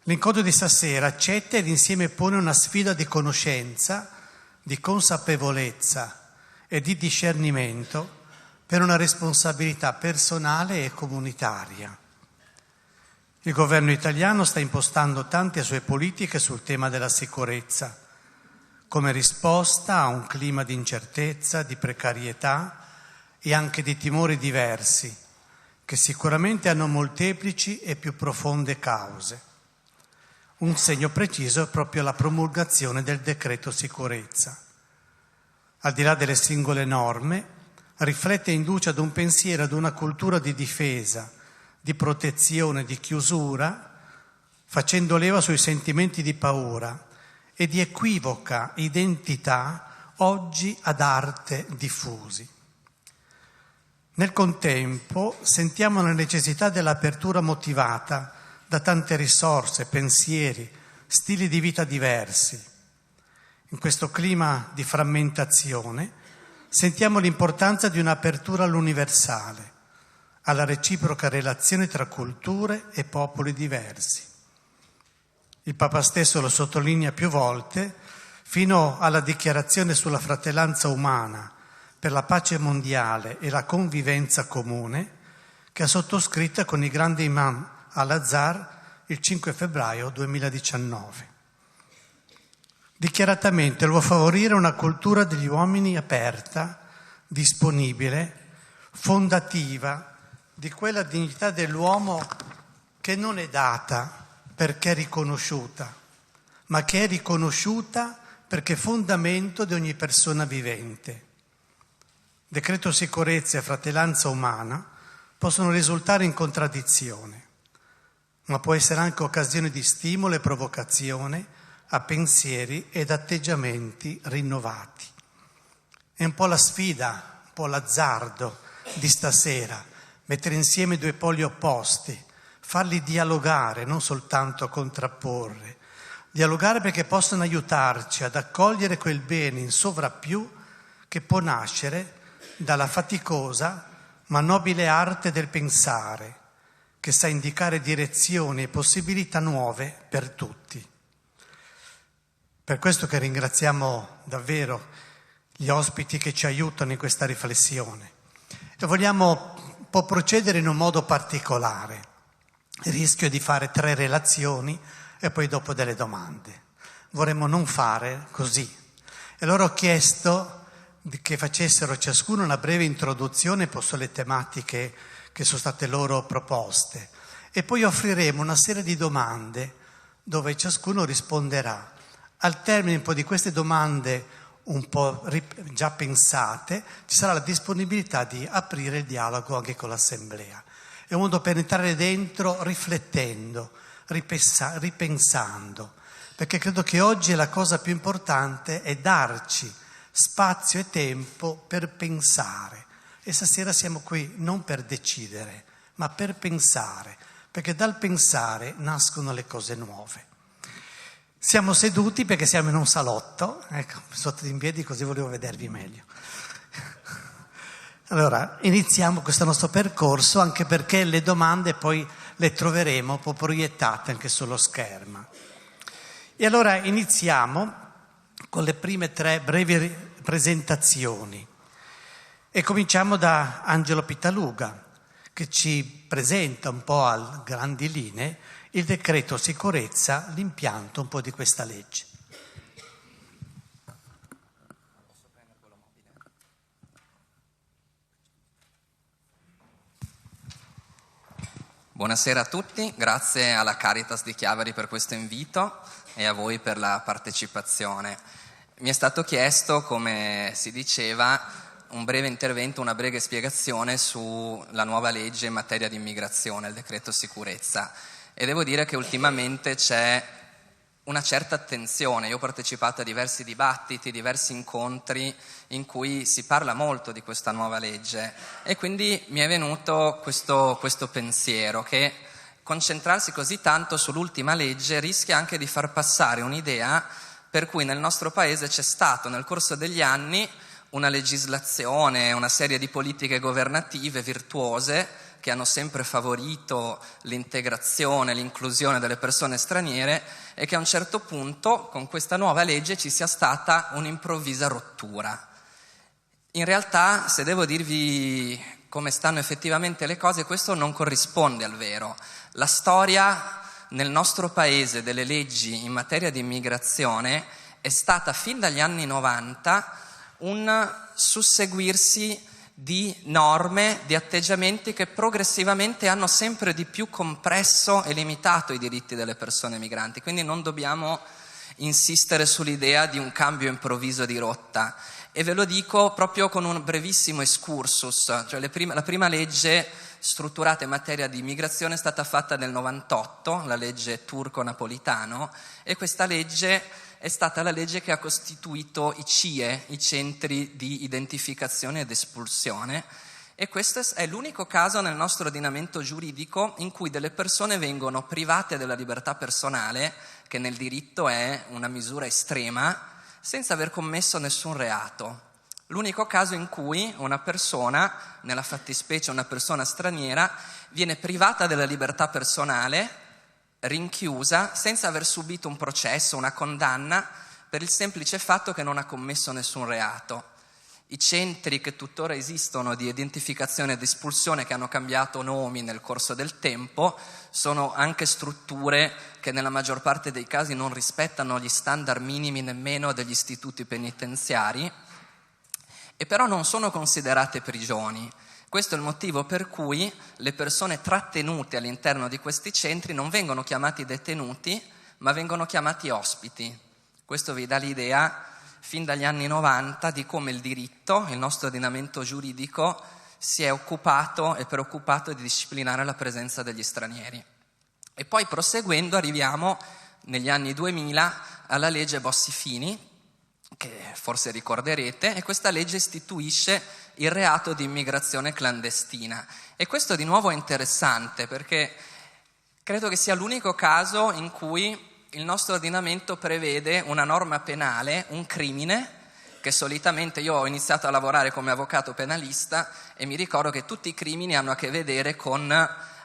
L'incontro di stasera accetta ed insieme pone una sfida di conoscenza, di consapevolezza e di discernimento per una responsabilità personale e comunitaria. Il governo italiano sta impostando tante sue politiche sul tema della sicurezza, come risposta a un clima di incertezza, di precarietà e anche di timori diversi, che sicuramente hanno molteplici e più profonde cause. Un segno preciso è proprio la promulgazione del decreto sicurezza. Al di là delle singole norme, riflette e induce ad un pensiero, ad una cultura di difesa, di protezione, di chiusura, facendo leva sui sentimenti di paura e di equivoca identità oggi ad arte diffusi. Nel contempo sentiamo la necessità dell'apertura motivata da tante risorse, pensieri, stili di vita diversi. In questo clima di frammentazione sentiamo l'importanza di un'apertura all'universale, alla reciproca relazione tra culture e popoli diversi. Il Papa stesso lo sottolinea più volte, fino alla dichiarazione sulla fratellanza umana per la pace mondiale e la convivenza comune, che ha sottoscritta con i grandi imam al-Azhar il 5 febbraio 2019. Dichiaratamente vuole favorire una cultura degli uomini aperta, disponibile, fondativa, di quella dignità dell'uomo che non è data perché è riconosciuta, ma che è riconosciuta perché è fondamento di ogni persona vivente. Decreto sicurezza e fratellanza umana possono risultare in contraddizione, ma può essere anche occasione di stimolo e provocazione a pensieri ed atteggiamenti rinnovati. È un po' la sfida, un po' l'azzardo di stasera, mettere insieme due poli opposti, farli dialogare, non soltanto contrapporre. Dialogare perché possono aiutarci ad accogliere quel bene in sovrappiù che può nascere dalla faticosa ma nobile arte del pensare, che sa indicare direzioni e possibilità nuove per tutti. Per questo che ringraziamo davvero gli ospiti che ci aiutano in questa riflessione. E vogliamo un po' procedere in un modo particolare. Rischio di fare 3 relazioni e poi dopo delle domande. Vorremmo non fare così. E allora ho chiesto che facessero ciascuno una breve introduzione sulle tematiche che sono state loro proposte. E poi offriremo una serie di domande dove ciascuno risponderà. Al termine un po' di queste domande un po' già pensate, ci sarà la disponibilità di aprire il dialogo anche con l'Assemblea. È un modo per entrare dentro riflettendo, ripensando, perché credo che oggi la cosa più importante è darci spazio e tempo per pensare. E stasera siamo qui non per decidere, ma per pensare, perché dal pensare nascono le cose nuove. Siamo seduti perché siamo in un salotto, ecco, sotto in piedi così volevo vedervi meglio. Allora, iniziamo questo nostro percorso anche perché le domande poi le troveremo un po' proiettate anche sullo schermo. E allora iniziamo con le prime 3 brevi presentazioni e cominciamo da Angelo Pittaluga, che ci presenta un po' a grandi linee il decreto sicurezza, l'impianto un po' di questa legge. Buonasera a tutti, grazie alla Caritas di Chiavari per questo invito e a voi per la partecipazione. Mi è stato chiesto, come si diceva, un breve intervento, una breve spiegazione sulla nuova legge in materia di immigrazione, il decreto sicurezza. E devo dire che ultimamente c'è una certa attenzione. Io ho partecipato a diversi dibattiti, diversi incontri in cui si parla molto di questa nuova legge e quindi mi è venuto questo pensiero che concentrarsi così tanto sull'ultima legge rischia anche di far passare un'idea per cui nel nostro paese c'è stato nel corso degli anni una legislazione, una serie di politiche governative virtuose che hanno sempre favorito l'integrazione, l'inclusione delle persone straniere, e che a un certo punto con questa nuova legge ci sia stata un'improvvisa rottura. In realtà, se devo dirvi come stanno effettivamente le cose, questo non corrisponde al vero. La storia nel nostro paese delle leggi in materia di immigrazione è stata fin dagli anni 90 un susseguirsi di norme, di atteggiamenti che progressivamente hanno sempre di più compresso e limitato i diritti delle persone migranti. Quindi non dobbiamo insistere sull'idea di un cambio improvviso di rotta. E ve lo dico proprio con un brevissimo excursus, cioè la prima legge strutturata in materia di immigrazione è stata fatta nel 98, la legge Turco-Napolitano, e questa legge è stata la legge che ha costituito i CIE, i centri di identificazione ed espulsione, e questo è l'unico caso nel nostro ordinamento giuridico in cui delle persone vengono private della libertà personale, che nel diritto è una misura estrema, senza aver commesso nessun reato. L'unico caso in cui una persona, nella fattispecie una persona straniera, viene privata della libertà personale, rinchiusa, senza aver subito un processo, una condanna, per il semplice fatto che non ha commesso nessun reato. I centri che tuttora esistono di identificazione ed espulsione, che hanno cambiato nomi nel corso del tempo, sono anche strutture che nella maggior parte dei casi non rispettano gli standard minimi nemmeno degli istituti penitenziari, e però non sono considerate prigioni. Questo è il motivo per cui le persone trattenute all'interno di questi centri non vengono chiamati detenuti, ma vengono chiamati ospiti. Questo vi dà l'idea, fin dagli anni 90, di come il diritto, il nostro ordinamento giuridico, si è occupato e preoccupato di disciplinare la presenza degli stranieri. E poi proseguendo arriviamo negli anni 2000 alla legge Bossi-Fini, che forse ricorderete, e questa legge istituisce il reato di immigrazione clandestina. E questo di nuovo è interessante, perché credo che sia l'unico caso in cui il nostro ordinamento prevede una norma penale, un crimine, che solitamente io ho iniziato a lavorare come avvocato penalista e mi ricordo che tutti i crimini hanno a che vedere con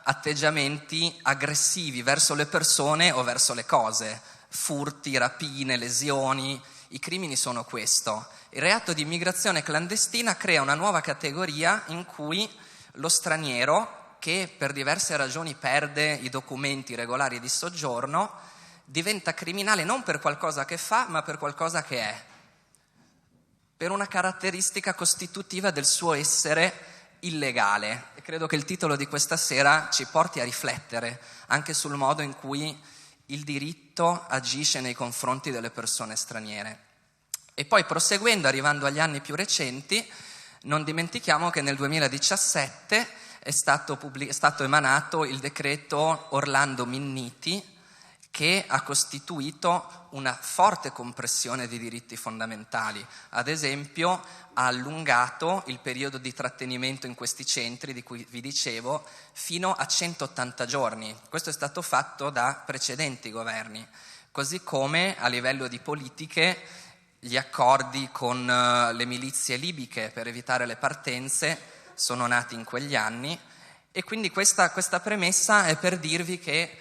atteggiamenti aggressivi verso le persone o verso le cose, furti, rapine, lesioni. I crimini sono questo. Il reato di immigrazione clandestina crea una nuova categoria in cui lo straniero, che per diverse ragioni perde i documenti regolari di soggiorno, diventa criminale non per qualcosa che fa, ma per qualcosa che è, per una caratteristica costitutiva del suo essere illegale. E credo che il titolo di questa sera ci porti a riflettere anche sul modo in cui il diritto agisce nei confronti delle persone straniere. E poi proseguendo, arrivando agli anni più recenti, non dimentichiamo che nel 2017 è stato emanato il decreto Orlando-Minniti, che ha costituito una forte compressione di diritti fondamentali. Ad esempio, ha allungato il periodo di trattenimento in questi centri, di cui vi dicevo, fino a 180 giorni. Questo è stato fatto da precedenti governi, così come a livello di politiche gli accordi con le milizie libiche per evitare le partenze sono nati in quegli anni, e quindi questa premessa è per dirvi che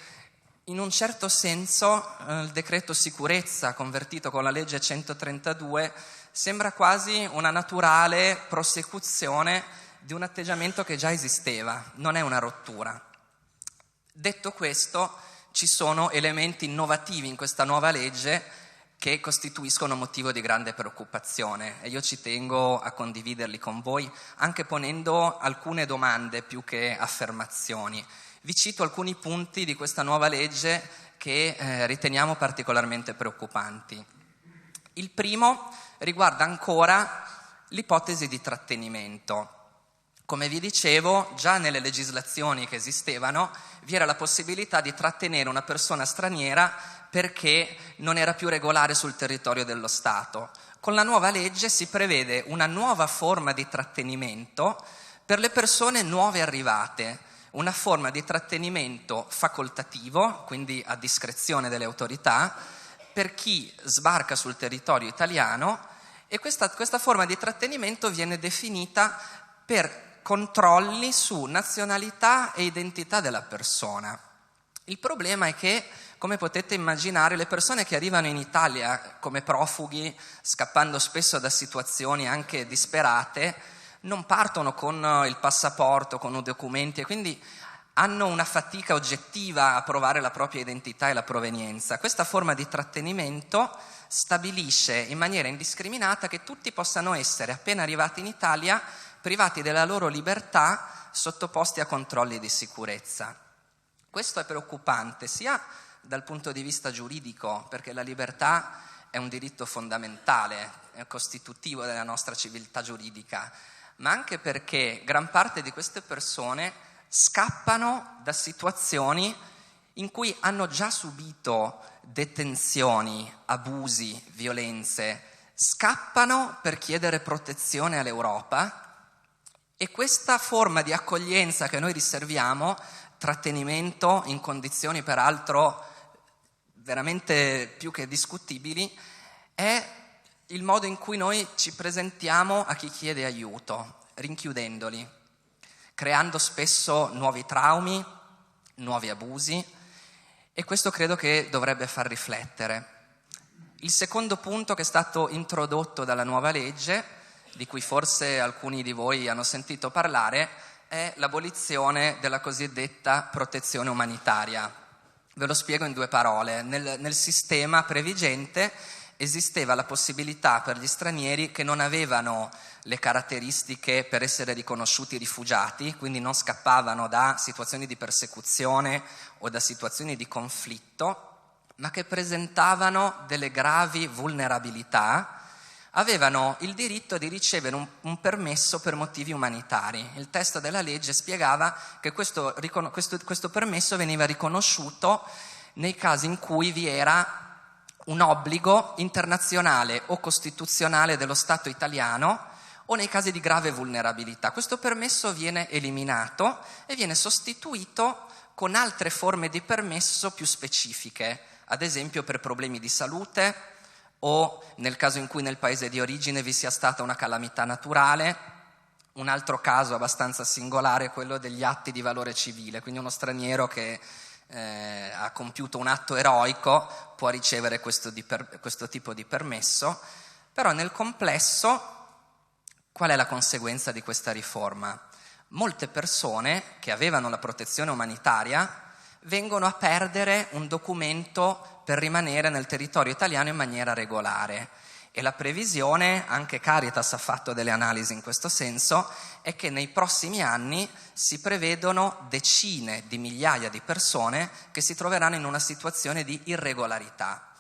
in un certo senso il decreto sicurezza convertito con la legge 132 sembra quasi una naturale prosecuzione di un atteggiamento che già esisteva, non è una rottura. Detto questo, ci sono elementi innovativi in questa nuova legge che costituiscono motivo di grande preoccupazione, e io ci tengo a condividerli con voi, anche ponendo alcune domande più che affermazioni. Vi cito alcuni punti di questa nuova legge che riteniamo particolarmente preoccupanti. Il primo riguarda ancora l'ipotesi di trattenimento. Come vi dicevo, già nelle legislazioni che esistevano vi era la possibilità di trattenere una persona straniera perché non era più regolare sul territorio dello Stato. Con la nuova legge si prevede una nuova forma di trattenimento per le persone nuove arrivate, una forma di trattenimento facoltativo, quindi a discrezione delle autorità, per chi sbarca sul territorio italiano, e questa forma di trattenimento viene definita per controlli su nazionalità e identità della persona. Il problema è che, come potete immaginare, le persone che arrivano in Italia come profughi, scappando spesso da situazioni anche disperate, non partono con il passaporto, con i documenti, e quindi hanno una fatica oggettiva a provare la propria identità e la provenienza. Questa forma di trattenimento stabilisce in maniera indiscriminata che tutti possano essere, appena arrivati in Italia, privati della loro libertà, sottoposti a controlli di sicurezza. Questo è preoccupante sia dal punto di vista giuridico, perché la libertà è un diritto fondamentale, è costitutivo della nostra civiltà giuridica, ma anche perché gran parte di queste persone scappano da situazioni in cui hanno già subito detenzioni, abusi, violenze, scappano per chiedere protezione all'Europa, e questa forma di accoglienza che noi riserviamo, trattenimento in condizioni peraltro veramente più che discutibili, è il modo in cui noi ci presentiamo a chi chiede aiuto, rinchiudendoli, creando spesso nuovi traumi, nuovi abusi, e questo credo che dovrebbe far riflettere. Il secondo punto che è stato introdotto dalla nuova legge, di cui forse alcuni di voi hanno sentito parlare, è l'abolizione della cosiddetta protezione umanitaria. Ve lo spiego in 2 parole. Nel sistema previgente esisteva la possibilità per gli stranieri che non avevano le caratteristiche per essere riconosciuti rifugiati, quindi non scappavano da situazioni di persecuzione o da situazioni di conflitto, ma che presentavano delle gravi vulnerabilità, avevano il diritto di ricevere un permesso per motivi umanitari. Il testo della legge spiegava che questo permesso veniva riconosciuto nei casi in cui vi era un obbligo internazionale o costituzionale dello Stato italiano o nei casi di grave vulnerabilità. Questo permesso viene eliminato e viene sostituito con altre forme di permesso più specifiche, ad esempio per problemi di salute o nel caso in cui nel paese di origine vi sia stata una calamità naturale. Un altro caso abbastanza singolare è quello degli atti di valore civile, quindi uno straniero che ha compiuto un atto eroico può ricevere questo tipo di permesso. Però nel complesso qual è la conseguenza di questa riforma? Molte persone che avevano la protezione umanitaria vengono a perdere un documento per rimanere nel territorio italiano in maniera regolare. E la previsione, anche Caritas ha fatto delle analisi in questo senso, è che nei prossimi anni si prevedono decine di migliaia di persone che si troveranno in una situazione di irregolarità.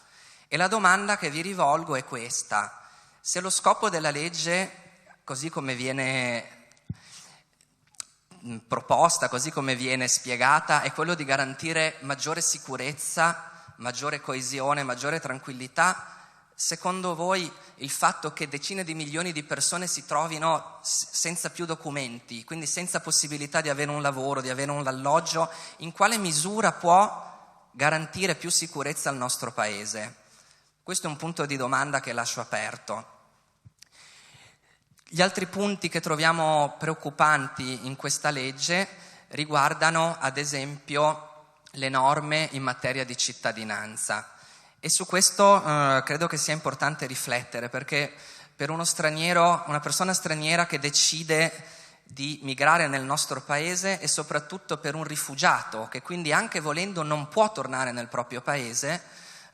E la domanda che vi rivolgo è questa: se lo scopo della legge, così come viene proposta, così come viene spiegata, è quello di garantire maggiore sicurezza, maggiore coesione, maggiore tranquillità, secondo voi il fatto che decine di milioni di persone si trovino senza più documenti, quindi senza possibilità di avere un lavoro, di avere un alloggio, in quale misura può garantire più sicurezza al nostro Paese? Questo è un punto di domanda che lascio aperto. Gli altri punti che troviamo preoccupanti in questa legge riguardano, ad esempio, le norme in materia di cittadinanza. E su questo credo che sia importante riflettere, perché per uno straniero, una persona straniera che decide di migrare nel nostro paese, e soprattutto per un rifugiato che quindi anche volendo non può tornare nel proprio paese,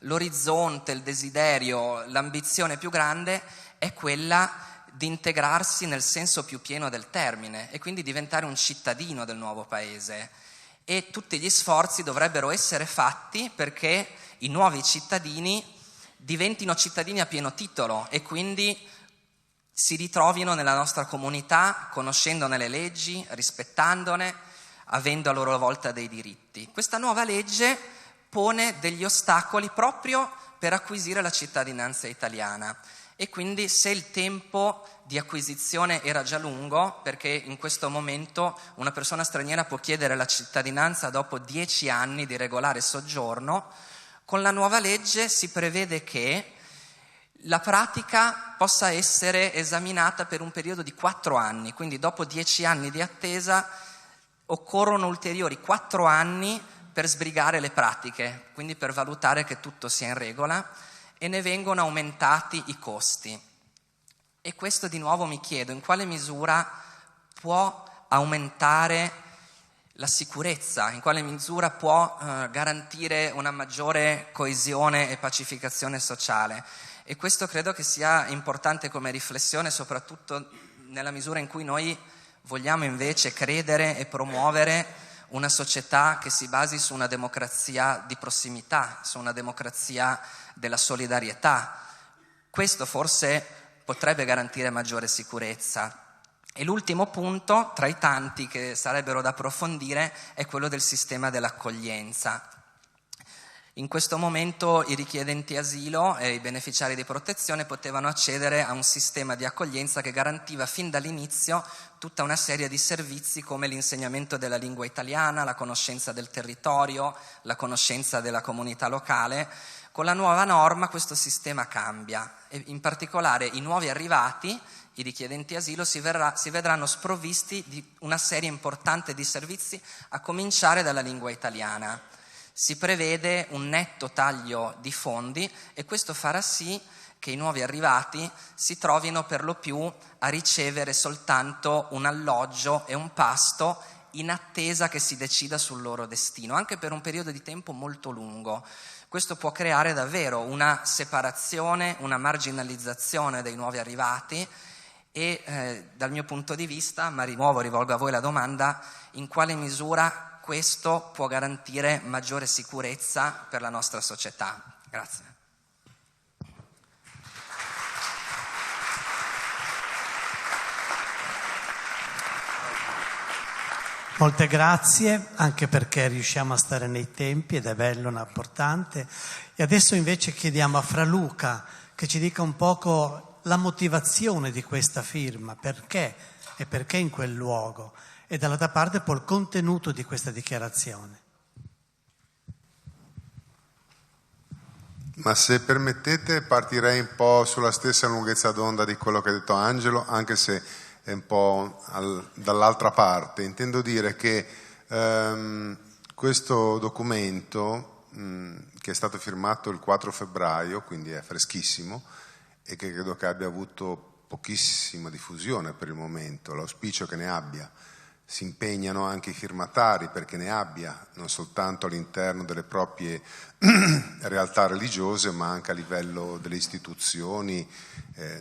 l'orizzonte, il desiderio, l'ambizione più grande è quella di integrarsi nel senso più pieno del termine e quindi diventare un cittadino del nuovo paese. E tutti gli sforzi dovrebbero essere fatti perché i nuovi cittadini diventino cittadini a pieno titolo e quindi si ritrovino nella nostra comunità, conoscendone le leggi, rispettandone, avendo a loro volta dei diritti. Questa nuova legge pone degli ostacoli proprio per acquisire la cittadinanza italiana. E quindi se il tempo di acquisizione era già lungo, perché in questo momento una persona straniera può chiedere la cittadinanza dopo 10 anni di regolare soggiorno, con la nuova legge si prevede che la pratica possa essere esaminata per un periodo di 4 anni, quindi dopo 10 anni di attesa occorrono ulteriori 4 anni per sbrigare le pratiche, quindi per valutare che tutto sia in regola, e ne vengono aumentati i costi. E questo di nuovo mi chiedo, in quale misura può aumentare la sicurezza, in quale misura può garantire una maggiore coesione e pacificazione sociale. E questo credo che sia importante come riflessione, soprattutto nella misura in cui noi vogliamo invece credere e promuovere una società che si basi su una democrazia di prossimità, su una democrazia della solidarietà. Questo forse potrebbe garantire maggiore sicurezza. E l'ultimo punto, tra i tanti che sarebbero da approfondire, è quello del sistema dell'accoglienza. In questo momento i richiedenti asilo e i beneficiari di protezione potevano accedere a un sistema di accoglienza che garantiva fin dall'inizio tutta una serie di servizi come l'insegnamento della lingua italiana, la conoscenza del territorio, la conoscenza della comunità locale. Con la nuova norma questo sistema cambia e in particolare i nuovi arrivati, i richiedenti asilo, si vedranno sprovvisti di una serie importante di servizi, a cominciare dalla lingua italiana. Si prevede un netto taglio di fondi e questo farà sì che i nuovi arrivati si trovino per lo più a ricevere soltanto un alloggio e un pasto in attesa che si decida sul loro destino, anche per un periodo di tempo molto lungo. Questo può creare davvero una separazione, una marginalizzazione dei nuovi arrivati e dal mio punto di vista, ma di nuovo rivolgo a voi la domanda, in quale misura questo può garantire maggiore sicurezza per la nostra società. Grazie. Molte grazie, anche perché riusciamo a stare nei tempi ed è bello, è importante. E adesso invece chiediamo a Fra Luca che ci dica un poco la motivazione di questa firma, perché e perché in quel luogo, e dall'altra parte poi il contenuto di questa dichiarazione. Ma se permettete partirei un po' sulla stessa lunghezza d'onda di quello che ha detto Angelo, anche se è un po' dall'altra parte. Intendo dire che questo documento, che è stato firmato il 4 febbraio, quindi è freschissimo, e che credo che abbia avuto pochissima diffusione per il momento, l'auspicio che ne abbia. Si impegnano anche i firmatari perché ne abbia, non soltanto all'interno delle proprie realtà religiose, ma anche a livello delle istituzioni,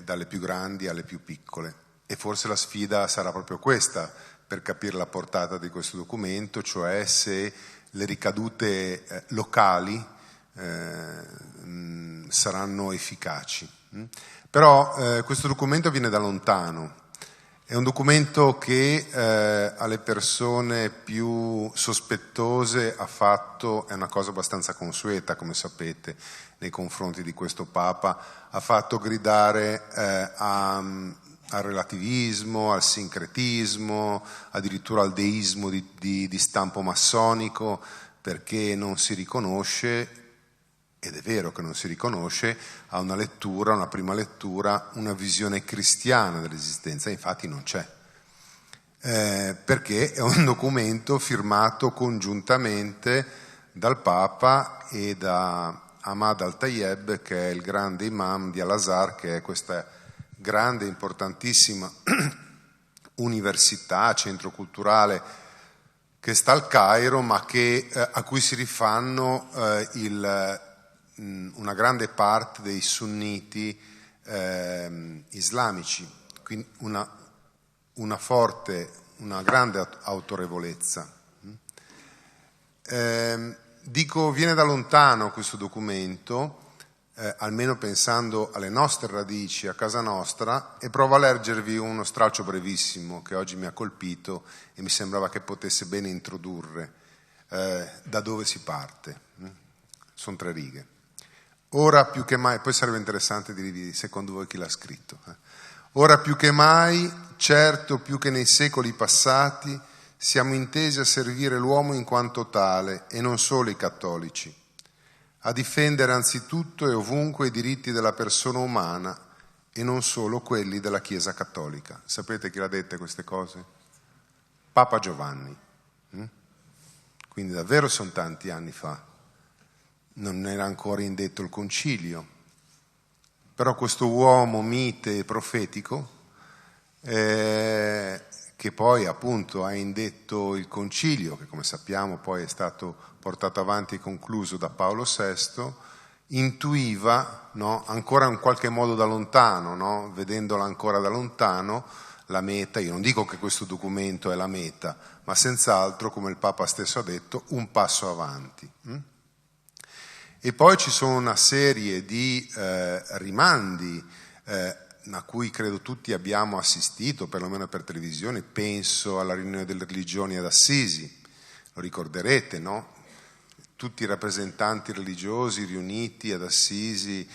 dalle più grandi alle più piccole. E forse la sfida sarà proprio questa, per capire la portata di questo documento, cioè se le ricadute locali saranno efficaci. Però questo documento viene da lontano. È un documento che alle persone più sospettose ha fatto, è una cosa abbastanza consueta, come sapete, nei confronti di questo Papa, ha fatto gridare al relativismo, al sincretismo, addirittura al deismo di stampo massonico, perché non si riconosce, ed è vero che non si riconosce, a una lettura, una prima lettura, una visione cristiana dell'esistenza. Infatti non c'è, perché è un documento firmato congiuntamente dal Papa e da Ahmad al-Tayeb, che è il grande imam di Al-Azhar, che è questa grande, importantissima università, centro culturale che sta al Cairo, ma che, a cui si rifanno una grande parte dei sunniti islamici, quindi una grande autorevolezza. Dico, viene da lontano questo documento, almeno pensando alle nostre radici, a casa nostra, e provo a leggervi uno stralcio brevissimo che oggi mi ha colpito e mi sembrava che potesse bene introdurre da dove si parte. Sono 3 righe. Ora più che mai, poi sarebbe interessante dirvi secondo voi chi l'ha scritto. Ora più che mai, certo più che nei secoli passati, siamo intesi a servire l'uomo in quanto tale e non solo i cattolici. a difendere anzitutto e ovunque i diritti della persona umana e non solo quelli della Chiesa Cattolica. Sapete chi l'ha dette queste cose? Papa Giovanni. Quindi davvero sono tanti anni fa. Non era ancora indetto il concilio. Però questo uomo mite e profetico, che poi appunto ha indetto il concilio, che come sappiamo poi è stato portato avanti e concluso da Paolo VI, intuiva, no, ancora in qualche modo da lontano, no, vedendola ancora da lontano, la meta. Io non dico che questo documento è la meta, ma senz'altro, come il Papa stesso ha detto, un passo avanti. E poi ci sono una serie di rimandi a cui credo tutti abbiamo assistito, perlomeno per televisione. Penso alla riunione delle religioni ad Assisi, lo ricorderete, no? Tutti i rappresentanti religiosi riuniti ad Assisi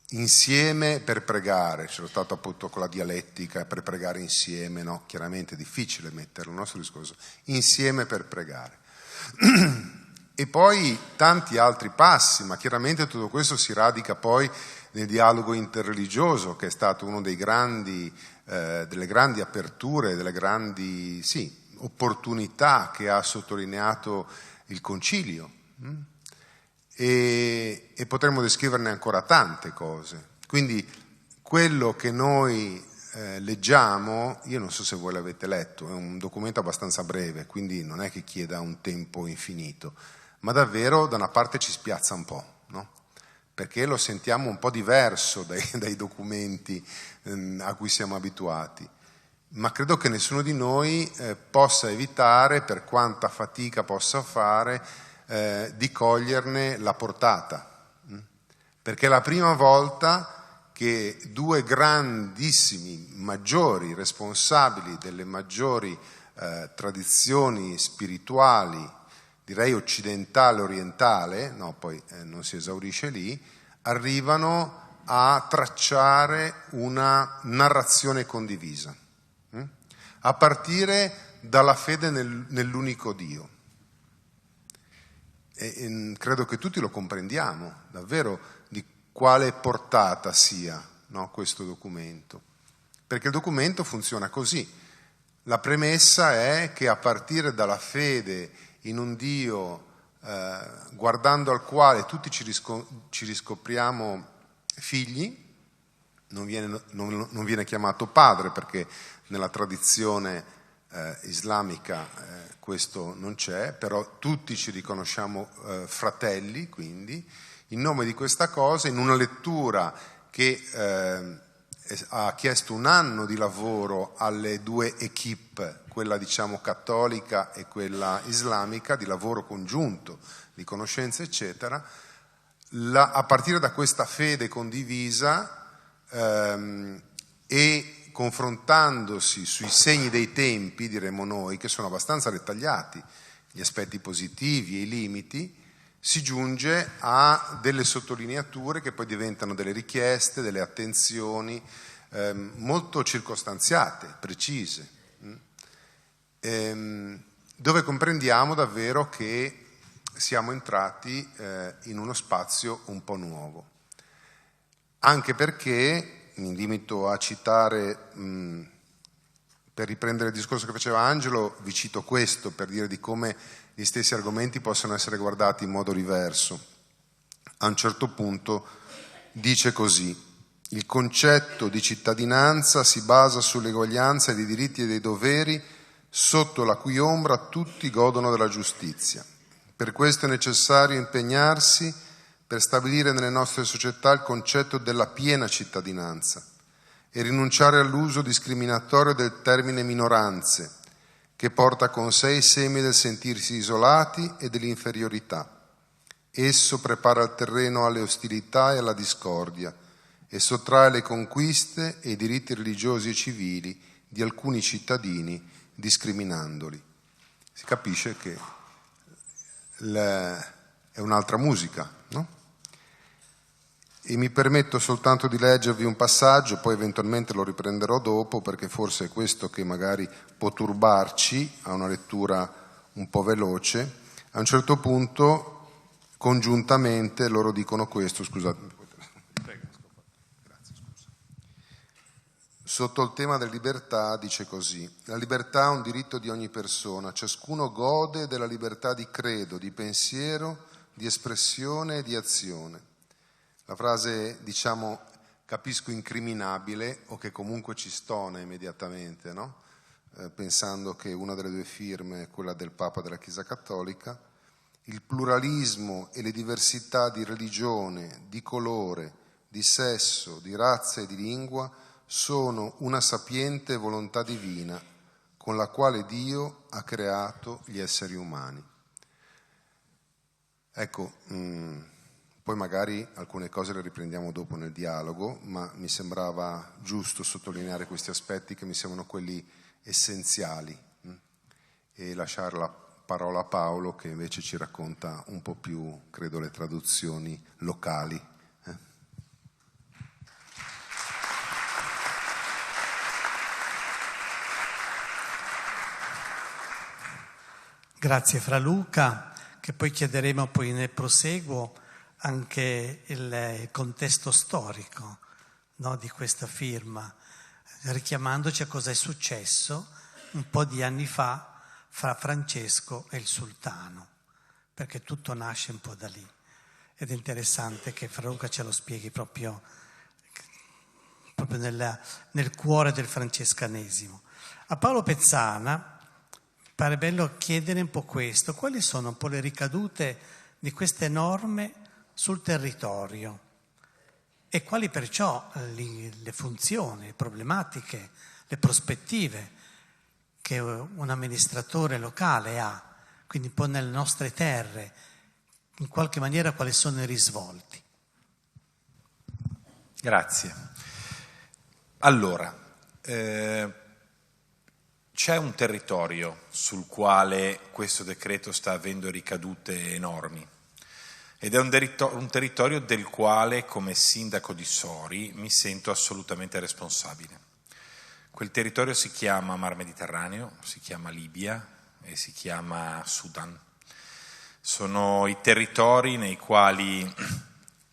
insieme per pregare. C'era stato appunto con la dialettica per pregare insieme, no? Chiaramente è difficile metterlo nel nostro discorso, insieme per pregare. E poi tanti altri passi, ma chiaramente tutto questo si radica poi nel dialogo interreligioso, che è stato uno dei delle grandi aperture, delle grandi opportunità che ha sottolineato il Concilio. E potremmo descriverne ancora tante cose. Quindi quello che noi leggiamo, io non so se voi l'avete letto, è un documento abbastanza breve, quindi non è che chieda un tempo infinito, ma davvero da una parte ci spiazza un po', no? Perché lo sentiamo un po' diverso dai documenti a cui siamo abituati, ma credo che nessuno di noi possa evitare, per quanta fatica possa fare, di coglierne la portata, perché è la prima volta che due grandissimi, maggiori responsabili delle maggiori tradizioni spirituali, direi occidentale e orientale, no, poi non si esaurisce lì, arrivano a tracciare una narrazione condivisa, a partire dalla fede nell'unico Dio. E credo che tutti lo comprendiamo davvero di quale portata sia, no, questo documento, perché il documento funziona così. La premessa è che a partire dalla fede in un Dio guardando al quale tutti ci riscopriamo figli, non viene chiamato padre perché nella tradizione islamica questo non c'è, però tutti ci riconosciamo fratelli, quindi in nome di questa cosa, in una lettura che ha chiesto un anno di lavoro alle due equipe, quella diciamo cattolica e quella islamica, di lavoro congiunto, di conoscenza eccetera, a partire da questa fede condivisa e confrontandosi sui segni dei tempi, diremmo noi, che sono abbastanza dettagliati, gli aspetti positivi e i limiti, si giunge a delle sottolineature che poi diventano delle richieste, delle attenzioni molto circostanziate, precise, dove comprendiamo davvero che siamo entrati in uno spazio un po' nuovo. Anche perché, mi limito a citare, per riprendere il discorso che faceva Angelo, vi cito questo per dire di come gli stessi argomenti possono essere guardati in modo diverso. A un certo punto dice così: il concetto di cittadinanza si basa sull'eguaglianza dei diritti e dei doveri sotto la cui ombra tutti godono della giustizia. Per questo è necessario impegnarsi per stabilire nelle nostre società il concetto della piena cittadinanza e rinunciare all'uso discriminatorio del termine minoranze, che porta con sé i semi del sentirsi isolati e dell'inferiorità. Esso prepara il terreno alle ostilità e alla discordia e sottrae le conquiste e i diritti religiosi e civili di alcuni cittadini discriminandoli. Si capisce che è un'altra musica, no? E mi permetto soltanto di leggervi un passaggio, poi eventualmente lo riprenderò dopo, perché forse è questo che magari può turbarci a una lettura un po' veloce. A un certo punto, congiuntamente, loro dicono questo, scusate. Sotto il tema della libertà dice così: la libertà è un diritto di ogni persona, ciascuno gode della libertà di credo, di pensiero, di espressione e di azione. La frase, diciamo, capisco incriminabile o che comunque ci stona immediatamente, no? Pensando che una delle due firme è quella del Papa della Chiesa Cattolica. Il pluralismo e le diversità di religione, di colore, di sesso, di razza e di lingua sono una sapiente volontà divina con la quale Dio ha creato gli esseri umani. Ecco, poi magari alcune cose le riprendiamo dopo nel dialogo, ma mi sembrava giusto sottolineare questi aspetti che mi sembrano quelli essenziali e lasciare la parola a Paolo, che invece ci racconta un po' più, credo, le traduzioni locali. Grazie Fra Luca, che poi chiederemo poi nel proseguo anche il contesto storico, no, di questa firma, richiamandoci a cosa è successo un po' di anni fa fra Francesco e il sultano, perché tutto nasce un po' da lì. Ed è interessante che Fra Luca ce lo spieghi proprio nel cuore del francescanesimo. A Paolo Pezzana pare bello chiedere un po' questo: quali sono un po' le ricadute di queste norme sul territorio e quali perciò le funzioni, le problematiche, le prospettive che un amministratore locale ha, quindi un po' nelle nostre terre, in qualche maniera quali sono i risvolti. Grazie. Allora, c'è un territorio sul quale questo decreto sta avendo ricadute enormi ed è un territorio del quale, come sindaco di Sori, mi sento assolutamente responsabile. Quel territorio si chiama Mar Mediterraneo, si chiama Libia e si chiama Sudan. Sono i territori nei quali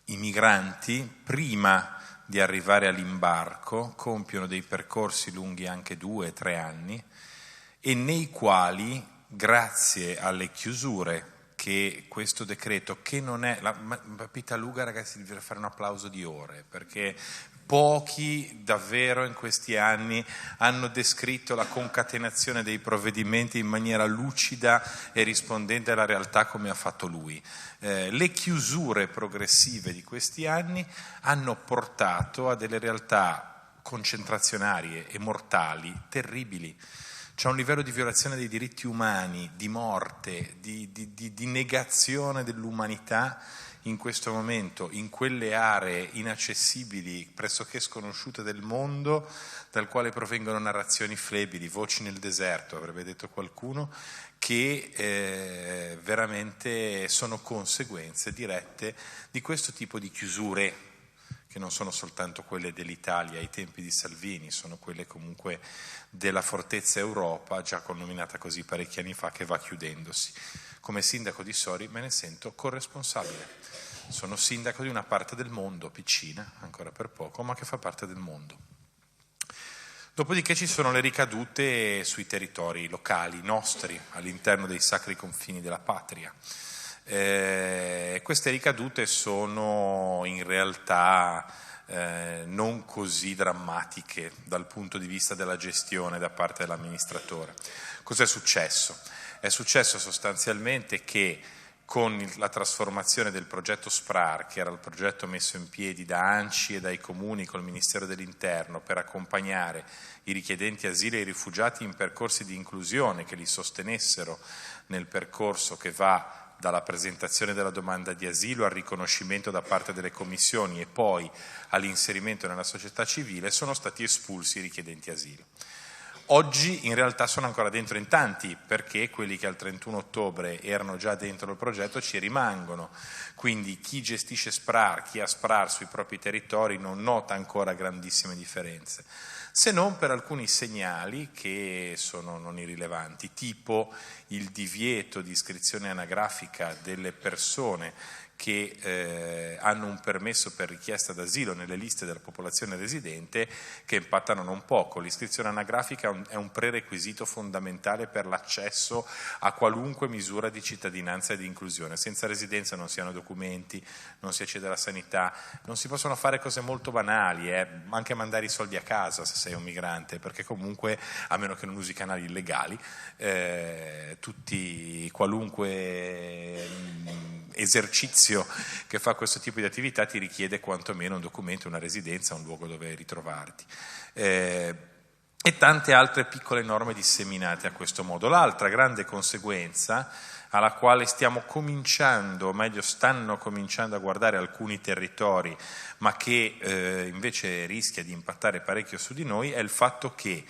i migranti, prima di arrivare all'imbarco, compiono dei percorsi lunghi anche 2 o 3 anni e nei quali, grazie alle chiusure che questo decreto, che non è... La Pitaluga, ragazzi, deve fare un applauso di ore, perché pochi davvero in questi anni hanno descritto la concatenazione dei provvedimenti in maniera lucida e rispondente alla realtà come ha fatto lui. Le chiusure progressive di questi anni hanno portato a delle realtà concentrazionarie e mortali terribili. C'è un livello di violazione dei diritti umani, di morte, di negazione dell'umanità in questo momento, in quelle aree inaccessibili, pressoché sconosciute del mondo, dal quale provengono narrazioni flebili, voci nel deserto, avrebbe detto qualcuno, che veramente sono conseguenze dirette di questo tipo di chiusure, che non sono soltanto quelle dell'Italia ai tempi di Salvini, sono quelle comunque della Fortezza Europa, già connominata così parecchi anni fa, che va chiudendosi. Come sindaco di Sori me ne sento corresponsabile. Sono sindaco di una parte del mondo, piccina, ancora per poco, ma che fa parte del mondo. Dopodiché ci sono le ricadute sui territori locali, nostri, all'interno dei sacri confini della patria. Queste ricadute sono in realtà non così drammatiche dal punto di vista della gestione da parte dell'amministratore. Cos'è successo? È successo sostanzialmente che con la trasformazione del progetto SPRAR, che era il progetto messo in piedi da ANCI e dai comuni col Ministero dell'Interno per accompagnare i richiedenti asilo e i rifugiati in percorsi di inclusione che li sostenessero nel percorso che va dalla presentazione della domanda di asilo al riconoscimento da parte delle commissioni e poi all'inserimento nella società civile, sono stati espulsi i richiedenti asilo. Oggi in realtà sono ancora dentro in tanti, perché quelli che al 31 ottobre erano già dentro il progetto ci rimangono, quindi chi gestisce SPRAR, chi ha SPRAR sui propri territori non nota ancora grandissime differenze. se non per alcuni segnali che sono non irrilevanti, tipo il divieto di iscrizione anagrafica delle persone che hanno un permesso per richiesta d'asilo nelle liste della popolazione residente, che impattano non poco. L'iscrizione anagrafica è un prerequisito fondamentale per l'accesso a qualunque misura di cittadinanza e di inclusione. Senza residenza non si hanno documenti, non si accede alla sanità, non si possono fare cose molto banali, anche mandare i soldi a casa se sei un migrante, perché comunque, a meno che non usi canali illegali, qualunque esercizio che fa questo tipo di attività ti richiede quantomeno un documento, una residenza, un luogo dove ritrovarti. E tante altre piccole norme disseminate a questo modo. L'altra grande conseguenza alla quale stanno cominciando a guardare alcuni territori, ma che invece rischia di impattare parecchio su di noi, è il fatto che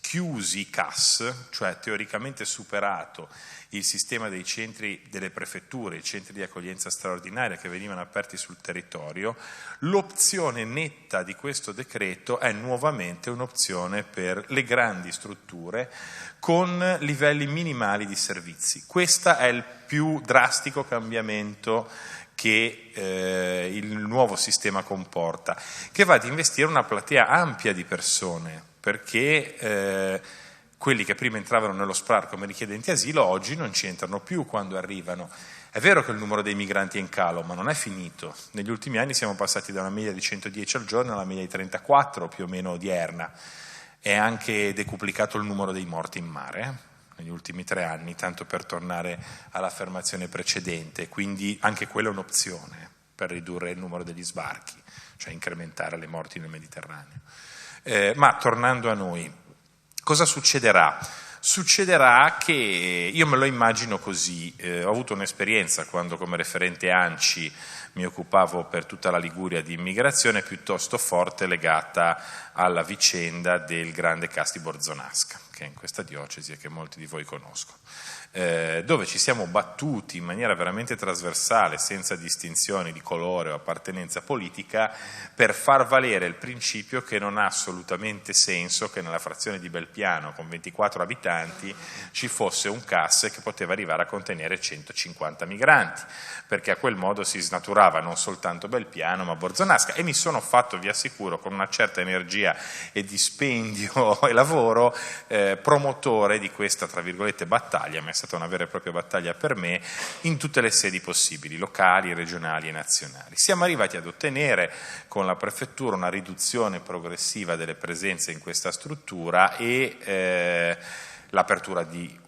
chiusi i CAS, cioè teoricamente superato il sistema dei centri delle prefetture, i centri di accoglienza straordinaria che venivano aperti sul territorio, l'opzione netta di questo decreto è nuovamente un'opzione per le grandi strutture con livelli minimali di servizi. Questo è il più drastico cambiamento che il nuovo sistema comporta, che va ad investire una platea ampia di persone, perché quelli che prima entravano nello SPRAR come richiedenti asilo oggi non ci entrano più quando arrivano. È vero che il numero dei migranti è in calo, ma non è finito. Negli ultimi anni siamo passati da una media di 110 al giorno alla media di 34 più o meno odierna. È anche decuplicato il numero dei morti in mare negli ultimi 3 anni, tanto per tornare all'affermazione precedente. Quindi anche quella è un'opzione per ridurre il numero degli sbarchi, cioè incrementare le morti nel Mediterraneo. Ma tornando a noi, cosa succederà? Succederà che, io me lo immagino così, ho avuto un'esperienza quando come referente ANCI mi occupavo per tutta la Liguria di immigrazione piuttosto forte legata alla vicenda del grande CAS di Borzonasca, che è in questa diocesi e che molti di voi conoscono, dove ci siamo battuti in maniera veramente trasversale, senza distinzioni di colore o appartenenza politica, per far valere il principio che non ha assolutamente senso che nella frazione di Belpiano, con 24 abitanti, ci fosse un CAS che poteva arrivare a contenere 150 migranti, perché a quel modo si snaturava non soltanto Belpiano ma Borzonasca. E mi sono fatto, vi assicuro, con una certa energia e dispendio e lavoro, promotore di questa, tra virgolette, battaglia, ma è stata una vera e propria battaglia per me, in tutte le sedi possibili, locali, regionali e nazionali. Siamo arrivati ad ottenere con la prefettura una riduzione progressiva delle presenze in questa struttura e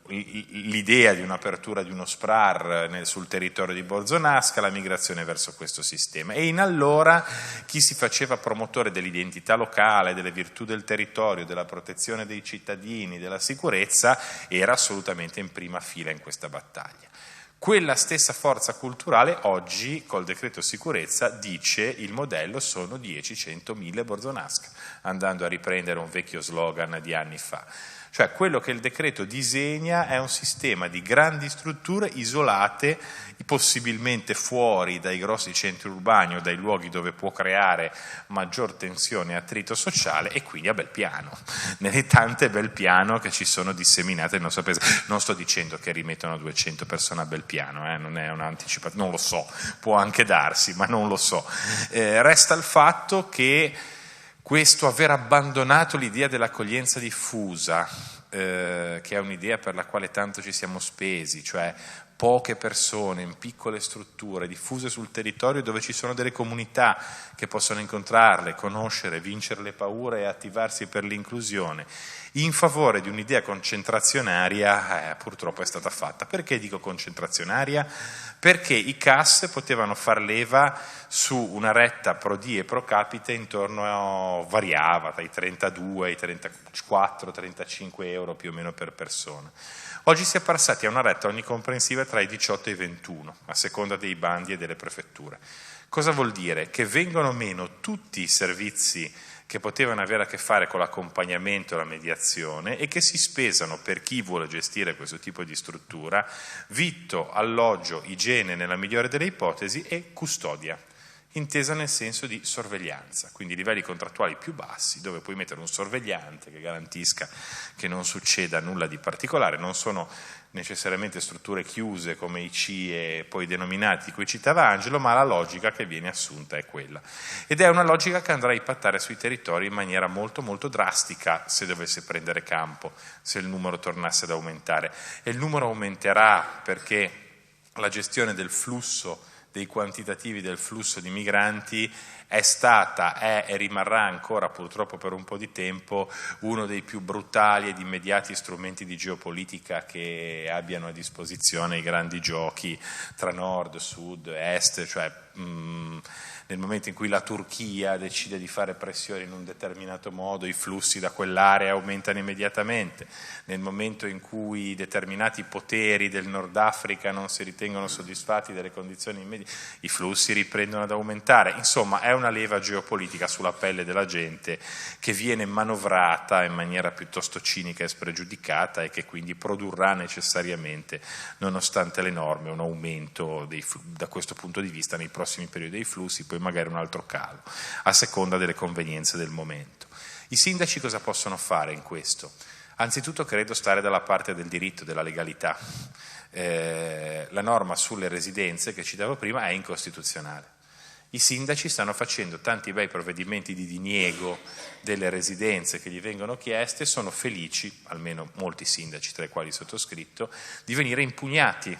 l'idea di un'apertura di uno SPRAR sul territorio di Borzonasca, la migrazione verso questo sistema. E in allora chi si faceva promotore dell'identità locale, delle virtù del territorio, della protezione dei cittadini, della sicurezza, era assolutamente in prima fila in questa battaglia. Quella stessa forza culturale oggi, col decreto sicurezza, dice il modello sono 10, 100, 1000 Borzonasca, andando a riprendere un vecchio slogan di anni fa. Cioè quello che il decreto disegna è un sistema di grandi strutture isolate, possibilmente fuori dai grossi centri urbani o dai luoghi dove può creare maggior tensione e attrito sociale, e quindi a Belpiano, nelle tante Belpiano che ci sono disseminate nel nostro paese. Non sto dicendo che rimettono 200 persone a Belpiano, non è un'anticipazione, non lo so, può anche darsi, ma non lo so. Resta il fatto che questo aver abbandonato l'idea dell'accoglienza diffusa, che è un'idea per la quale tanto ci siamo spesi, cioè poche persone in piccole strutture diffuse sul territorio dove ci sono delle comunità che possono incontrarle, conoscere, vincere le paure e attivarsi per l'inclusione, in favore di un'idea concentrazionaria, purtroppo è stata fatta. Perché dico concentrazionaria? Perché i CAS potevano far leva su una retta pro die e pro capite variava dai 32 ai 34, 35 euro più o meno per persona. Oggi si è passati a una retta onnicomprensiva tra i 18 e i 21, a seconda dei bandi e delle prefetture. Cosa vuol dire? Che vengono meno tutti i servizi che potevano avere a che fare con l'accompagnamento e la mediazione e che si spesano, per chi vuole gestire questo tipo di struttura, vitto, alloggio, igiene nella migliore delle ipotesi e custodia. intesa nel senso di sorveglianza, quindi livelli contrattuali più bassi, dove puoi mettere un sorvegliante che garantisca che non succeda nulla di particolare. Non sono necessariamente strutture chiuse come i CIE poi denominati di cui citava Angelo, ma la logica che viene assunta è quella. Ed è una logica che andrà a impattare sui territori in maniera molto molto drastica se dovesse prendere campo, se il numero tornasse ad aumentare. E il numero aumenterà perché la gestione del flusso, dei quantitativi del flusso di migranti è stata, è e rimarrà ancora purtroppo per un po' di tempo uno dei più brutali ed immediati strumenti di geopolitica che abbiano a disposizione i grandi giochi tra nord, sud, est, cioè nel momento in cui la Turchia decide di fare pressione in un determinato modo, i flussi da quell'area aumentano immediatamente. Nel momento in cui determinati poteri del Nord Africa non si ritengono soddisfatti delle condizioni immediate, i flussi riprendono ad aumentare. Insomma, è una leva geopolitica sulla pelle della gente che viene manovrata in maniera piuttosto cinica e spregiudicata e che quindi produrrà necessariamente, nonostante le norme, un aumento da questo punto di vista nei prossimi periodi dei flussi, poi magari un altro calo, a seconda delle convenienze del momento. I sindaci cosa possono fare in questo? Anzitutto credo stare dalla parte del diritto, della legalità. La norma sulle residenze che citavo prima è incostituzionale. I sindaci stanno facendo tanti bei provvedimenti di diniego delle residenze che gli vengono chieste, sono felici, almeno molti sindaci, tra i quali sottoscritto, di venire impugnati.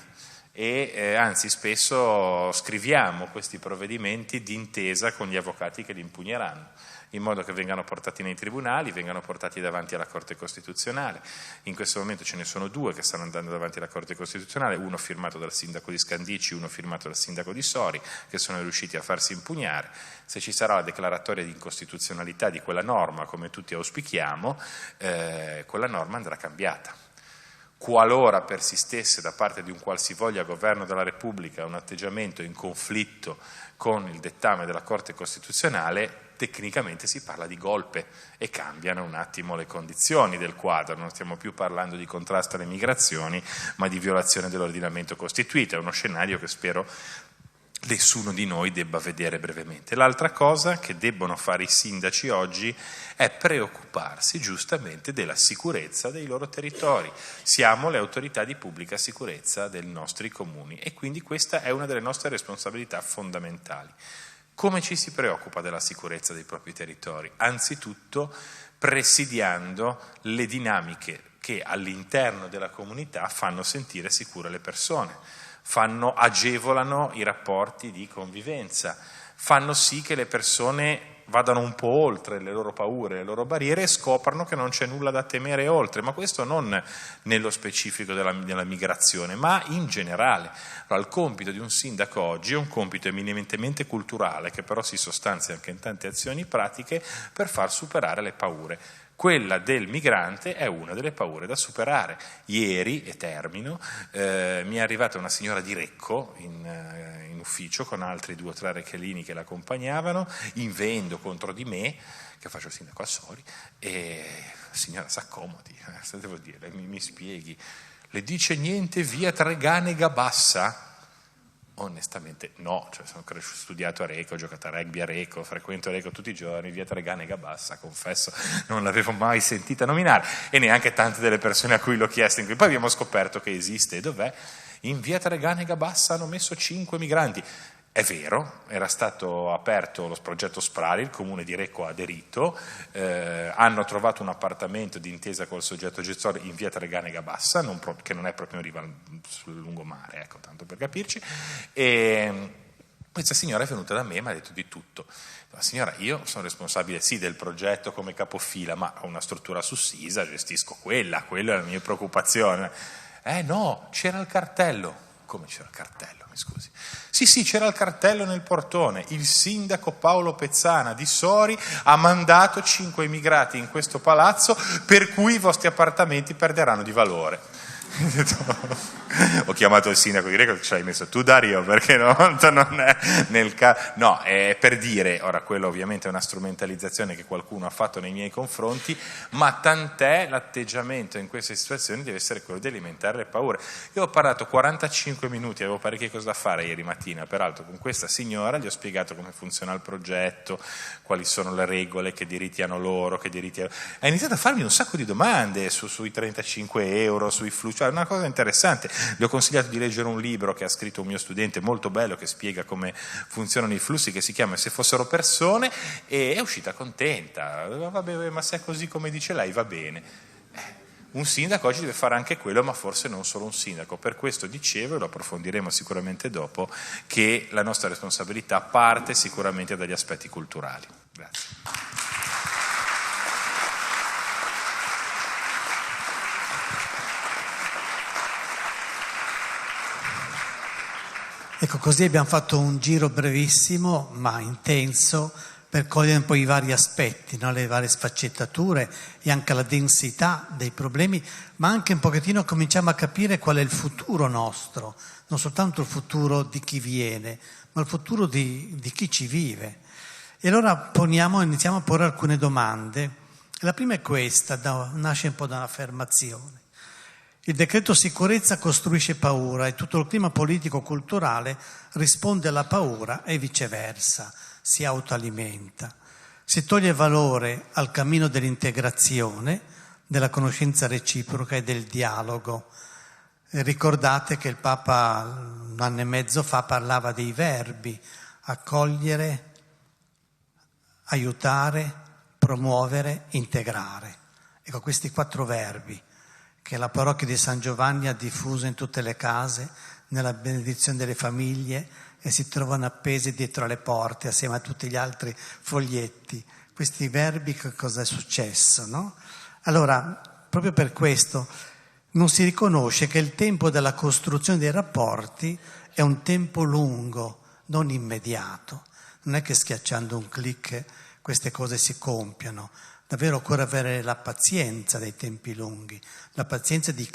E anzi spesso scriviamo questi provvedimenti d'intesa con gli avvocati che li impugneranno, in modo che vengano portati nei tribunali, vengano portati davanti alla Corte Costituzionale. In questo momento ce ne sono 2 che stanno andando davanti alla Corte Costituzionale, uno firmato dal sindaco di Scandicci, uno firmato dal sindaco di Sori, che sono riusciti a farsi impugnare. Se ci sarà la declaratoria di incostituzionalità di quella norma, come tutti auspichiamo, quella norma andrà cambiata. Qualora persistesse da parte di un qualsivoglia governo della Repubblica un atteggiamento in conflitto con il dettame della Corte Costituzionale, tecnicamente si parla di golpe e cambiano un attimo le condizioni del quadro. Non stiamo più parlando di contrasto alle migrazioni, ma di violazione dell'ordinamento costituito. È uno scenario che spero nessuno di noi debba vedere brevemente. L'altra cosa che debbono fare i sindaci oggi è preoccuparsi giustamente della sicurezza dei loro territori. Siamo le autorità di pubblica sicurezza dei nostri comuni e quindi questa è una delle nostre responsabilità fondamentali. Come ci si preoccupa della sicurezza dei propri territori? Anzitutto presidiando le dinamiche che all'interno della comunità fanno sentire sicure le persone, agevolano i rapporti di convivenza, fanno sì che le persone vadano un po' oltre le loro paure, le loro barriere e scoprano che non c'è nulla da temere oltre, ma questo non nello specifico della migrazione, ma in generale. Allora, il compito di un sindaco oggi è un compito eminentemente culturale che però si sostanzia anche in tante azioni pratiche per far superare le paure. Quella del migrante è una delle paure da superare. Ieri, e termino, mi è arrivata una signora di Recco in ufficio con altri 2 o 3 rechelini che l'accompagnavano, invendo contro di me, che faccio il sindaco a Sori, e signora s'accomodi, devo dire, mi spieghi, le dice niente via Treganega Bassa? Onestamente no, cioè sono studiato a Recco, ho giocato a rugby a Recco, frequento Recco tutti i giorni, via Treganega Bassa, confesso, non l'avevo mai sentita nominare e neanche tante delle persone a cui l'ho chiesto. Poi abbiamo scoperto che esiste, e dov'è? In via Treganega Bassa hanno messo 5 migranti. È vero, era stato aperto lo progetto Sprari, il comune di Recco ha aderito, hanno trovato un appartamento d'intesa col soggetto gestore in via Treganega Bassa, che non è proprio in riva sul lungomare, ecco, tanto per capirci, e questa signora è venuta da me e mi ha detto di tutto. Signora, io sono responsabile sì del progetto come capofila, ma ho una struttura sussisa, gestisco quella è la mia preoccupazione. No, c'era il cartello. Come c'era il cartello, mi scusi? Sì, c'era il cartello nel portone. Il sindaco Paolo Pezzana di Sori ha mandato 5 immigrati in questo palazzo per cui i vostri appartamenti perderanno di valore. Ho chiamato il sindaco di Reco, ci hai messo tu Dario, perché no? Non è nel no, è per dire, ora quello ovviamente è una strumentalizzazione che qualcuno ha fatto nei miei confronti, ma tant'è l'atteggiamento in queste situazioni deve essere quello di alimentare le paure. Io ho parlato 45 minuti, avevo parecchie cose da fare ieri mattina, peraltro con questa signora, gli ho spiegato come funziona il progetto, quali sono le regole, che diritti hanno loro, che diritti hanno... Ha iniziato a farmi un sacco di domande sui 35 euro, sui flussi, cioè una cosa interessante. Gli ho consigliato di leggere un libro che ha scritto un mio studente molto bello che spiega come funzionano i flussi, che si chiama Se fossero persone, e è uscita contenta. Vabbè, ma se è così come dice lei va bene. Un sindaco oggi deve fare anche quello, ma forse non solo un sindaco. Per questo dicevo, e lo approfondiremo sicuramente dopo, che la nostra responsabilità parte sicuramente dagli aspetti culturali. Grazie. Ecco, così abbiamo fatto un giro brevissimo ma intenso per cogliere un po' i vari aspetti, no? Le varie sfaccettature e anche la densità dei problemi, ma anche un pochettino cominciamo a capire qual è il futuro nostro, non soltanto il futuro di chi viene, ma il futuro di chi ci vive. E allora iniziamo a porre alcune domande. La prima è questa, nasce un po' da un'affermazione. Il decreto sicurezza costruisce paura e tutto il clima politico-culturale risponde alla paura e viceversa, si autoalimenta. Si toglie valore al cammino dell'integrazione, della conoscenza reciproca e del dialogo. Ricordate che il Papa un anno e mezzo fa parlava dei verbi: accogliere, aiutare, promuovere, integrare. Ecco, questi 4 verbi che la parrocchia di San Giovanni ha diffuso in tutte le case, nella benedizione delle famiglie, e si trovano appesi dietro le porte assieme a tutti gli altri foglietti. Questi verbi, che cosa è successo, no? Allora, proprio per questo non si riconosce che il tempo della costruzione dei rapporti è un tempo lungo, non immediato. Non è che schiacciando un click queste cose si compiono. Davvero occorre avere la pazienza dei tempi lunghi, la pazienza di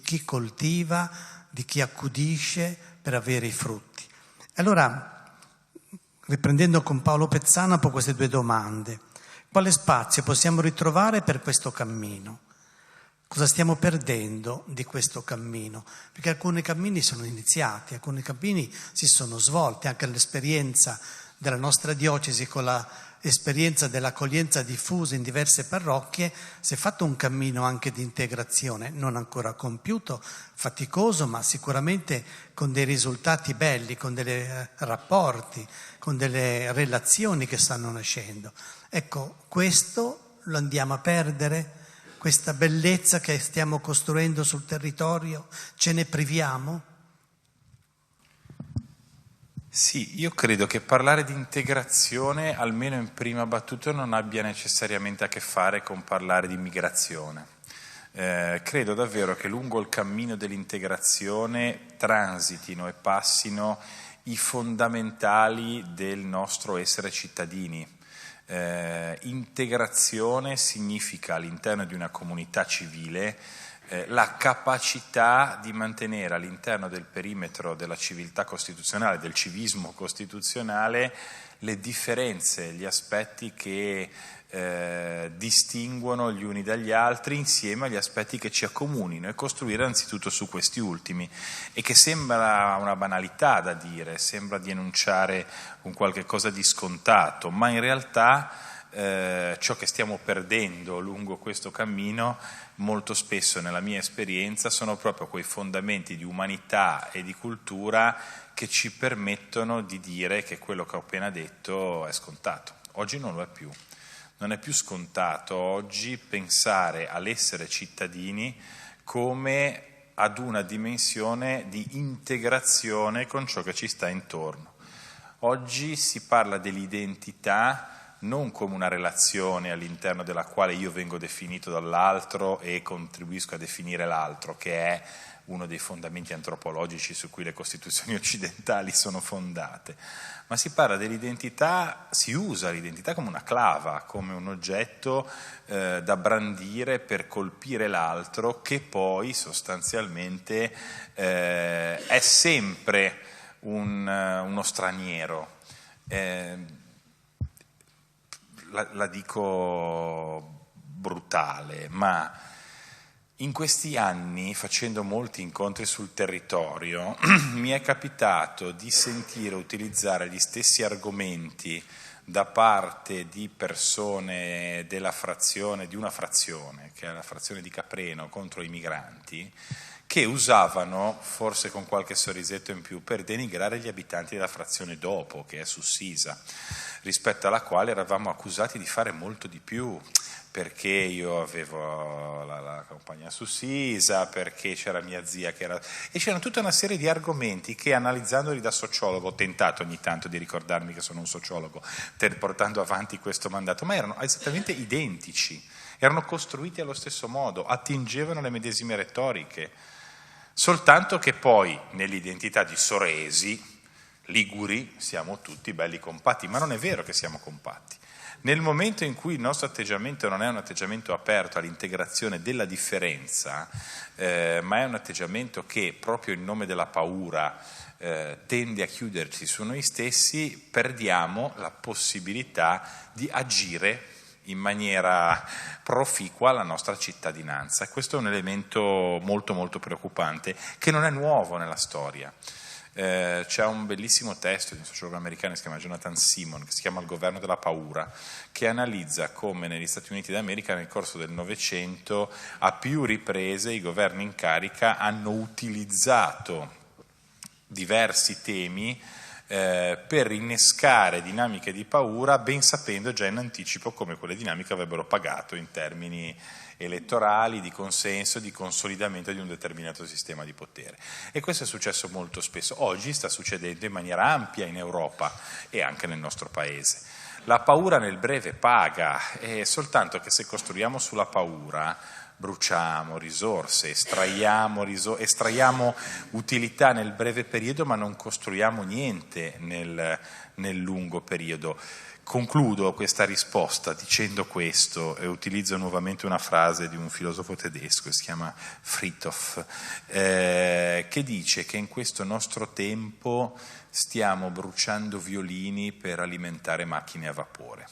chi coltiva, di chi accudisce per avere i frutti. Allora, riprendendo con Paolo Pezzana un po' queste 2 domande: quale spazio possiamo ritrovare per questo cammino? Cosa stiamo perdendo di questo cammino? Perché alcuni cammini sono iniziati, alcuni cammini si sono svolti, anche l'esperienza della nostra diocesi con l'esperienza dell'accoglienza diffusa in diverse parrocchie, si è fatto un cammino anche di integrazione, non ancora compiuto, faticoso, ma sicuramente con dei risultati belli, con dei rapporti, con delle relazioni che stanno nascendo. Ecco, questo lo andiamo a perdere? Questa bellezza che stiamo costruendo sul territorio, ce ne priviamo? Sì, io credo che parlare di integrazione, almeno in prima battuta, non abbia necessariamente a che fare con parlare di migrazione. Credo davvero che lungo il cammino dell'integrazione transitino e passino i fondamentali del nostro essere cittadini. Integrazione significa, all'interno di una comunità civile, la capacità di mantenere all'interno del perimetro della civiltà costituzionale, del civismo costituzionale, le differenze, gli aspetti che distinguono gli uni dagli altri insieme agli aspetti che ci accomunino, e costruire anzitutto su questi ultimi, e che sembra una banalità da dire, sembra di enunciare un qualche cosa di scontato, ma in realtà ciò che stiamo perdendo lungo questo cammino molto spesso, nella mia esperienza, sono proprio quei fondamenti di umanità e di cultura che ci permettono di dire che quello che ho appena detto è scontato. Oggi non lo è più. Non è più scontato oggi pensare all'essere cittadini come ad una dimensione di integrazione con ciò che ci sta intorno. Oggi si parla dell'identità non come una relazione all'interno della quale io vengo definito dall'altro e contribuisco a definire l'altro, che è uno dei fondamenti antropologici su cui le costituzioni occidentali sono fondate, ma si parla dell'identità, si usa l'identità come una clava, come un oggetto da brandire per colpire l'altro, che poi sostanzialmente è sempre uno straniero. La dico brutale, ma in questi anni, facendo molti incontri sul territorio, mi è capitato di sentire utilizzare gli stessi argomenti da parte di persone della frazione, di una frazione, che è la frazione di Capreno, contro i migranti, che usavano, forse con qualche sorrisetto in più, per denigrare gli abitanti della frazione dopo, che è Sussisa, rispetto alla quale eravamo accusati di fare molto di più, perché io avevo la compagnia Sussisa, perché c'era mia zia che era... E c'erano tutta una serie di argomenti che, analizzandoli da sociologo, ho tentato ogni tanto di ricordarmi che sono un sociologo, portando avanti questo mandato, ma erano esattamente identici, erano costruiti allo stesso modo, attingevano le medesime retoriche, soltanto che poi nell'identità di soresi, liguri, siamo tutti belli compatti, ma non è vero che siamo compatti. Nel momento in cui il nostro atteggiamento non è un atteggiamento aperto all'integrazione della differenza, ma è un atteggiamento che proprio in nome della paura tende a chiuderci su noi stessi, perdiamo la possibilità di agire in maniera proficua alla nostra cittadinanza. Questo è un elemento molto molto preoccupante, che non è nuovo nella storia. C'è un bellissimo testo di un sociologo americano che si chiama Jonathan Simon, che si chiama Il governo della paura, che analizza come negli Stati Uniti d'America nel corso del Novecento a più riprese i governi in carica hanno utilizzato diversi temi per innescare dinamiche di paura, ben sapendo già in anticipo come quelle dinamiche avrebbero pagato in termini elettorali, di consenso, di consolidamento di un determinato sistema di potere. E questo è successo molto spesso. Oggi sta succedendo in maniera ampia in Europa e anche nel nostro paese. La paura nel breve paga, soltanto che se costruiamo sulla paura bruciamo risorse, estraiamo utilità nel breve periodo, ma non costruiamo niente nel lungo periodo. Concludo questa risposta dicendo questo, e utilizzo nuovamente una frase di un filosofo tedesco che si chiama Frithof, che dice che in questo nostro tempo stiamo bruciando violini per alimentare macchine a vapore.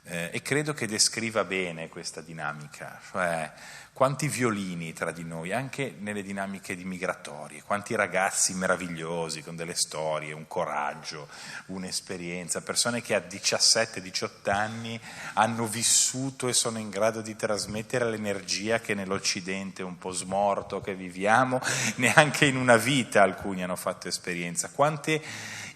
E credo che descriva bene questa dinamica, cioè quanti violini tra di noi, anche nelle dinamiche migratorie, quanti ragazzi meravigliosi con delle storie, un coraggio, un'esperienza, persone che a 17-18 anni hanno vissuto e sono in grado di trasmettere l'energia che nell'Occidente un po' smorto che viviamo, neanche in una vita alcuni hanno fatto esperienza. Quante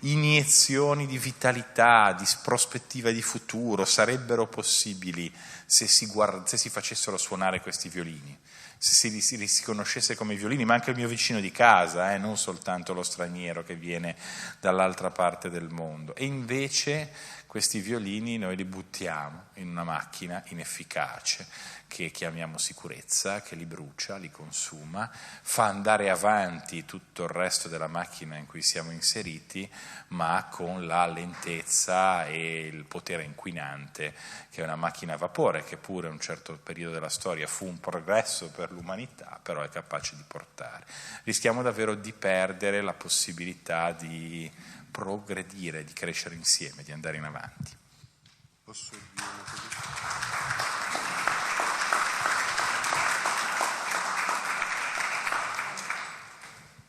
iniezioni di vitalità, di prospettiva di futuro sarebbero possibili se si facessero suonare questi violini, se li si conoscesse come violini, ma anche il mio vicino di casa, non soltanto lo straniero che viene dall'altra parte del mondo. E invece questi violini noi li buttiamo in una macchina inefficace che chiamiamo sicurezza, che li brucia, li consuma, fa andare avanti tutto il resto della macchina in cui siamo inseriti, ma con la lentezza e il potere inquinante che è una macchina a vapore, che pure in un certo periodo della storia fu un progresso per l'umanità, però è capace di portare. Rischiamo davvero di perdere la possibilità di progredire, di crescere insieme, di andare in avanti. Posso dire una cosa?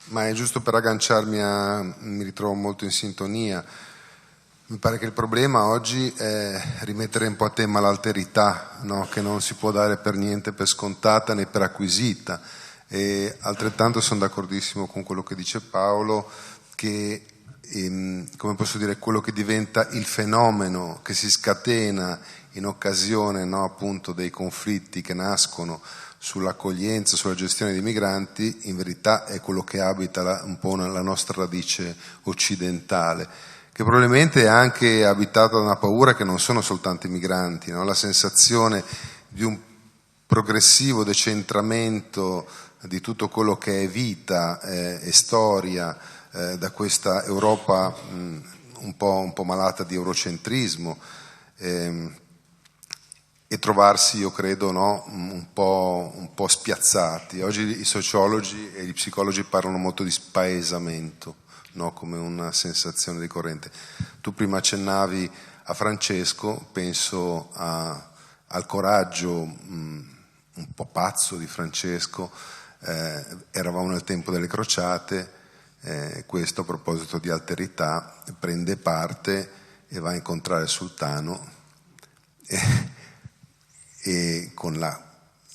Ma è giusto per agganciarmi mi ritrovo molto in sintonia. Mi pare che il problema oggi è rimettere un po' a tema l'alterità, no? Che non si può dare per niente per scontata né per acquisita. E altrettanto sono d'accordissimo con quello che dice Paolo, che come posso dire, quello che diventa il fenomeno che si scatena in occasione, no, appunto dei conflitti che nascono sull'accoglienza, sulla gestione dei migranti, in verità è quello che abita un po' la nostra radice occidentale, che probabilmente è anche abitata da una paura che non sono soltanto i migranti, no? La sensazione di un progressivo decentramento di tutto quello che è vita e storia da questa Europa un po' malata di eurocentrismo, e trovarsi, io credo, no, un po' spiazzati. Oggi i sociologi e gli psicologi parlano molto di spaesamento, no, come una sensazione ricorrente. Tu prima accennavi a Francesco, penso al coraggio un po' pazzo di Francesco. Eravamo nel tempo delle crociate, questo a proposito di alterità prende parte e va a incontrare il sultano e con la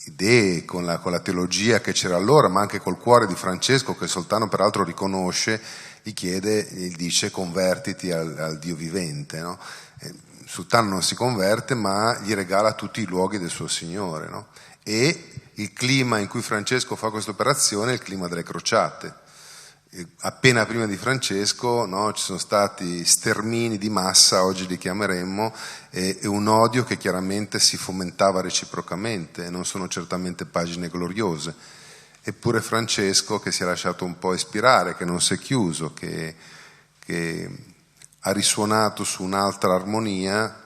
idee, con la teologia che c'era allora, ma anche col cuore di Francesco, che il sultano peraltro riconosce, gli dice convertiti al Dio vivente, no? Il sultano non si converte, ma gli regala tutti i luoghi del suo Signore, no? E il clima in cui Francesco fa questa operazione è il clima delle crociate. Appena prima di Francesco, no, ci sono stati stermini di massa, oggi li chiameremmo, e un odio che chiaramente si fomentava reciprocamente, e non sono certamente pagine gloriose. Eppure Francesco, che si è lasciato un po' ispirare, che non si è chiuso, che ha risuonato su un'altra armonia,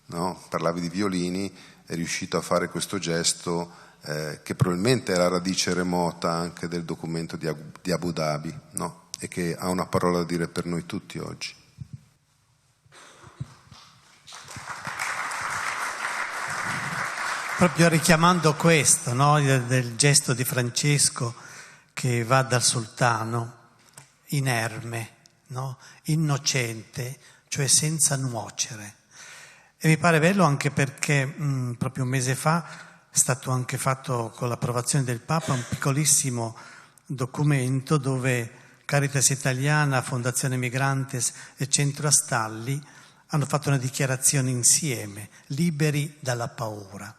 no? Parlavi di violini, è riuscito a fare questo gesto che probabilmente è la radice remota anche del documento di Abu Dhabi, no? E che ha una parola da dire per noi tutti oggi. Proprio richiamando questo, no? del gesto di Francesco che va dal sultano inerme, no? Innocente, cioè senza nuocere. E mi pare bello anche perché proprio un mese fa è stato anche fatto con l'approvazione del Papa un piccolissimo documento dove Caritas Italiana, Fondazione Migrantes e Centro Astalli hanno fatto una dichiarazione insieme, liberi dalla paura.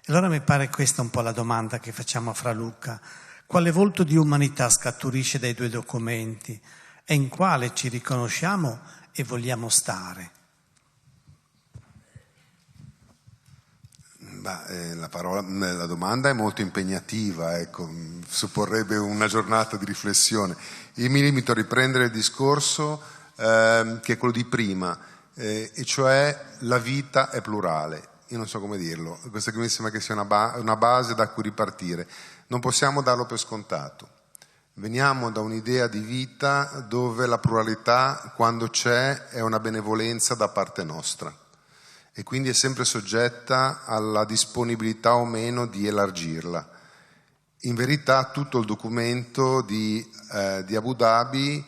E allora mi pare questa un po' la domanda che facciamo a Fra Luca. Quale volto di umanità scaturisce dai due documenti e in quale ci riconosciamo e vogliamo stare? La domanda è molto impegnativa, ecco, supporrebbe una giornata di riflessione. Io mi limito a riprendere il discorso che è quello di prima, e cioè la vita è plurale. Io non so come dirlo, questo che mi sembra che sia una base da cui ripartire. Non possiamo darlo per scontato. Veniamo da un'idea di vita dove la pluralità, quando c'è, è una benevolenza da parte nostra. E quindi è sempre soggetta alla disponibilità o meno di elargirla. In verità tutto il documento di Abu Dhabi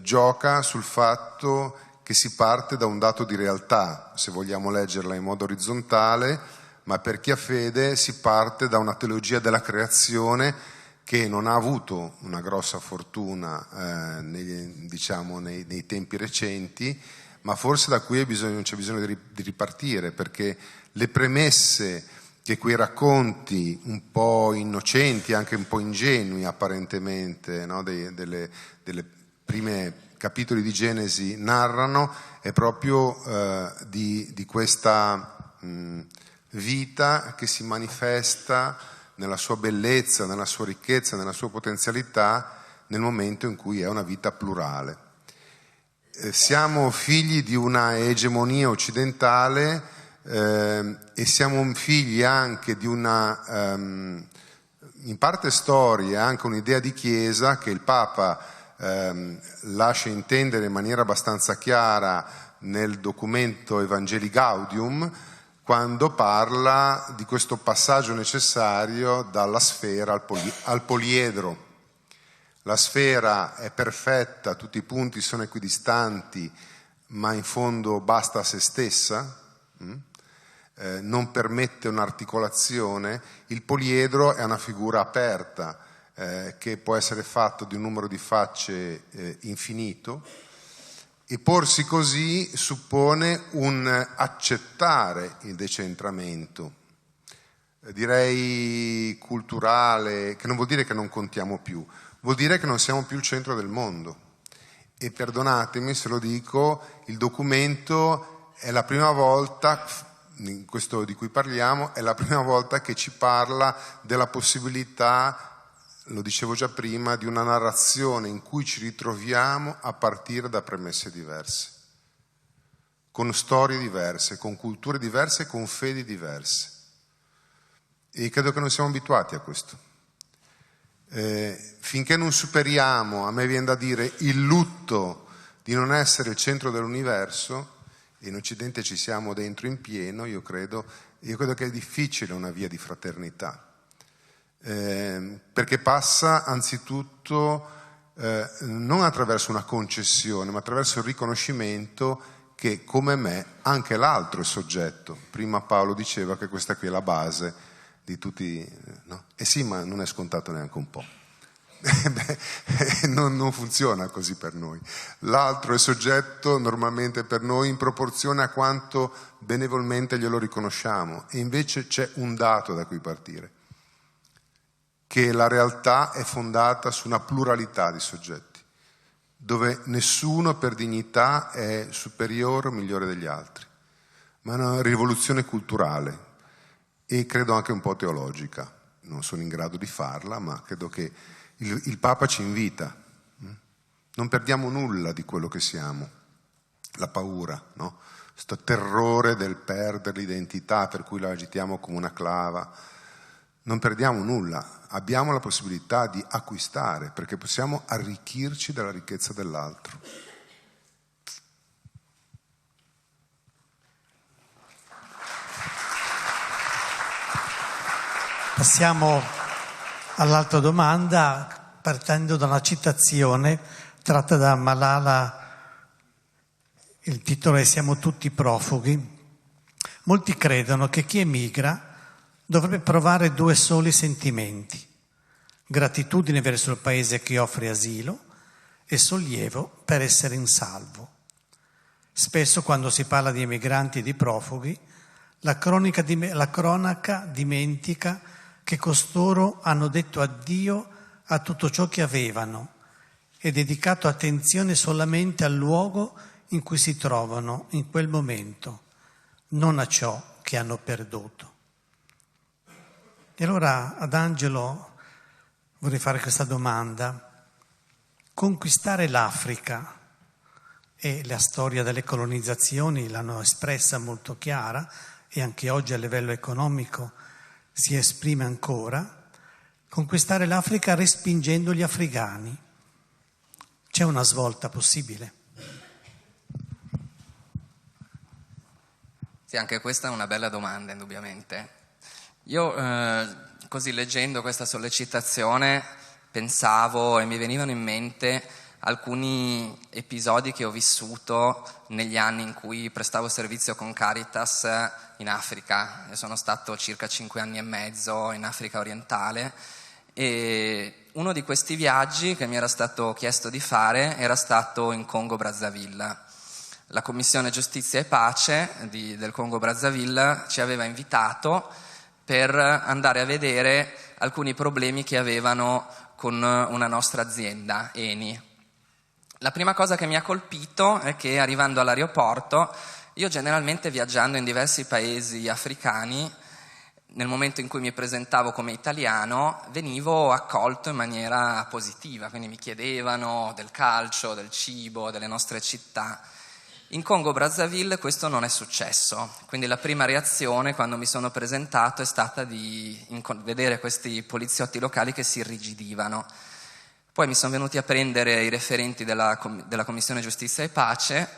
gioca sul fatto che si parte da un dato di realtà, se vogliamo leggerla in modo orizzontale, ma per chi ha fede si parte da una teologia della creazione che non ha avuto una grossa fortuna nei tempi recenti, ma forse da cui c'è bisogno di ripartire, perché le premesse che quei racconti un po' innocenti, anche un po' ingenui apparentemente, no, delle prime capitoli di Genesi narrano, è proprio di questa vita che si manifesta nella sua bellezza, nella sua ricchezza, nella sua potenzialità, nel momento in cui è una vita plurale. Siamo figli di una egemonia occidentale e siamo figli anche di una, in parte storia, anche un'idea di Chiesa che il Papa lascia intendere in maniera abbastanza chiara nel documento Evangelii Gaudium, quando parla di questo passaggio necessario dalla sfera al poliedro. La sfera è perfetta, tutti i punti sono equidistanti, ma in fondo basta a se stessa, non permette un'articolazione. Il poliedro è una figura aperta che può essere fatto di un numero di facce infinito, e porsi così suppone un accettare il decentramento, direi culturale, che non vuol dire che non contiamo più, vuol dire che non siamo più il centro del mondo E perdonatemi se lo dico, il documento è la prima volta, in questo di cui parliamo, è la prima volta che ci parla della possibilità, lo dicevo già prima, di una narrazione in cui ci ritroviamo a partire da premesse diverse, con storie diverse, con culture diverse, con fedi diverse. E credo che non siamo abituati a questo. Finché non superiamo, a me viene da dire, il lutto di non essere il centro dell'universo, e in Occidente ci siamo dentro in pieno, io credo che è difficile una via di fraternità, perché passa anzitutto non attraverso una concessione, ma attraverso il riconoscimento che, come me, anche l'altro è soggetto. Prima Paolo diceva che questa qui è la base di tutti, no? Sì, ma non è scontato neanche un po'. non funziona così per noi. L'altro è soggetto normalmente per noi in proporzione a quanto benevolmente glielo riconosciamo, e invece c'è un dato da cui partire, che la realtà è fondata su una pluralità di soggetti, dove nessuno per dignità è superiore o migliore degli altri, ma è una rivoluzione culturale e credo anche un po' teologica. Non sono in grado di farla, ma credo che il Papa ci invita. Non perdiamo nulla di quello che siamo. La paura, no? Questo terrore del perdere l'identità per cui la agitiamo come una clava. Non perdiamo nulla. Abbiamo la possibilità di acquistare, perché possiamo arricchirci della ricchezza dell'altro. Passiamo all'altra domanda, partendo da una citazione tratta da Malala. Il titolo è "Siamo tutti profughi". Molti credono che chi emigra dovrebbe provare due soli sentimenti: gratitudine verso il paese che offre asilo e sollievo per essere in salvo. Spesso quando si parla di emigranti e di profughi, la cronaca dimentica che costoro hanno detto addio a tutto ciò che avevano e dedicato attenzione solamente al luogo in cui si trovano in quel momento, non a ciò che hanno perduto. E allora ad Angelo vorrei fare questa domanda: conquistare l'Africa, e la storia delle colonizzazioni l'hanno espressa molto chiara e anche oggi a livello economico si esprime ancora, conquistare l'Africa respingendo gli africani. C'è una svolta possibile? Sì, anche questa è una bella domanda, indubbiamente. Io, così leggendo questa sollecitazione, pensavo e mi venivano in mente alcuni episodi che ho vissuto negli anni in cui prestavo servizio con Caritas in Africa. Io sono stato circa 5 anni e mezzo in Africa orientale, e uno di questi viaggi che mi era stato chiesto di fare era stato in Congo Brazzaville. La Commissione Giustizia e Pace del Congo Brazzaville ci aveva invitato per andare a vedere alcuni problemi che avevano con una nostra azienda, Eni. La prima cosa che mi ha colpito è che, arrivando all'aeroporto, io generalmente, viaggiando in diversi paesi africani, nel momento in cui mi presentavo come italiano, venivo accolto in maniera positiva, quindi mi chiedevano del calcio, del cibo, delle nostre città. In Congo Brazzaville questo non è successo, quindi la prima reazione quando mi sono presentato è stata di vedere questi poliziotti locali che si irrigidivano. Poi mi sono venuti a prendere i referenti della Commissione Giustizia e Pace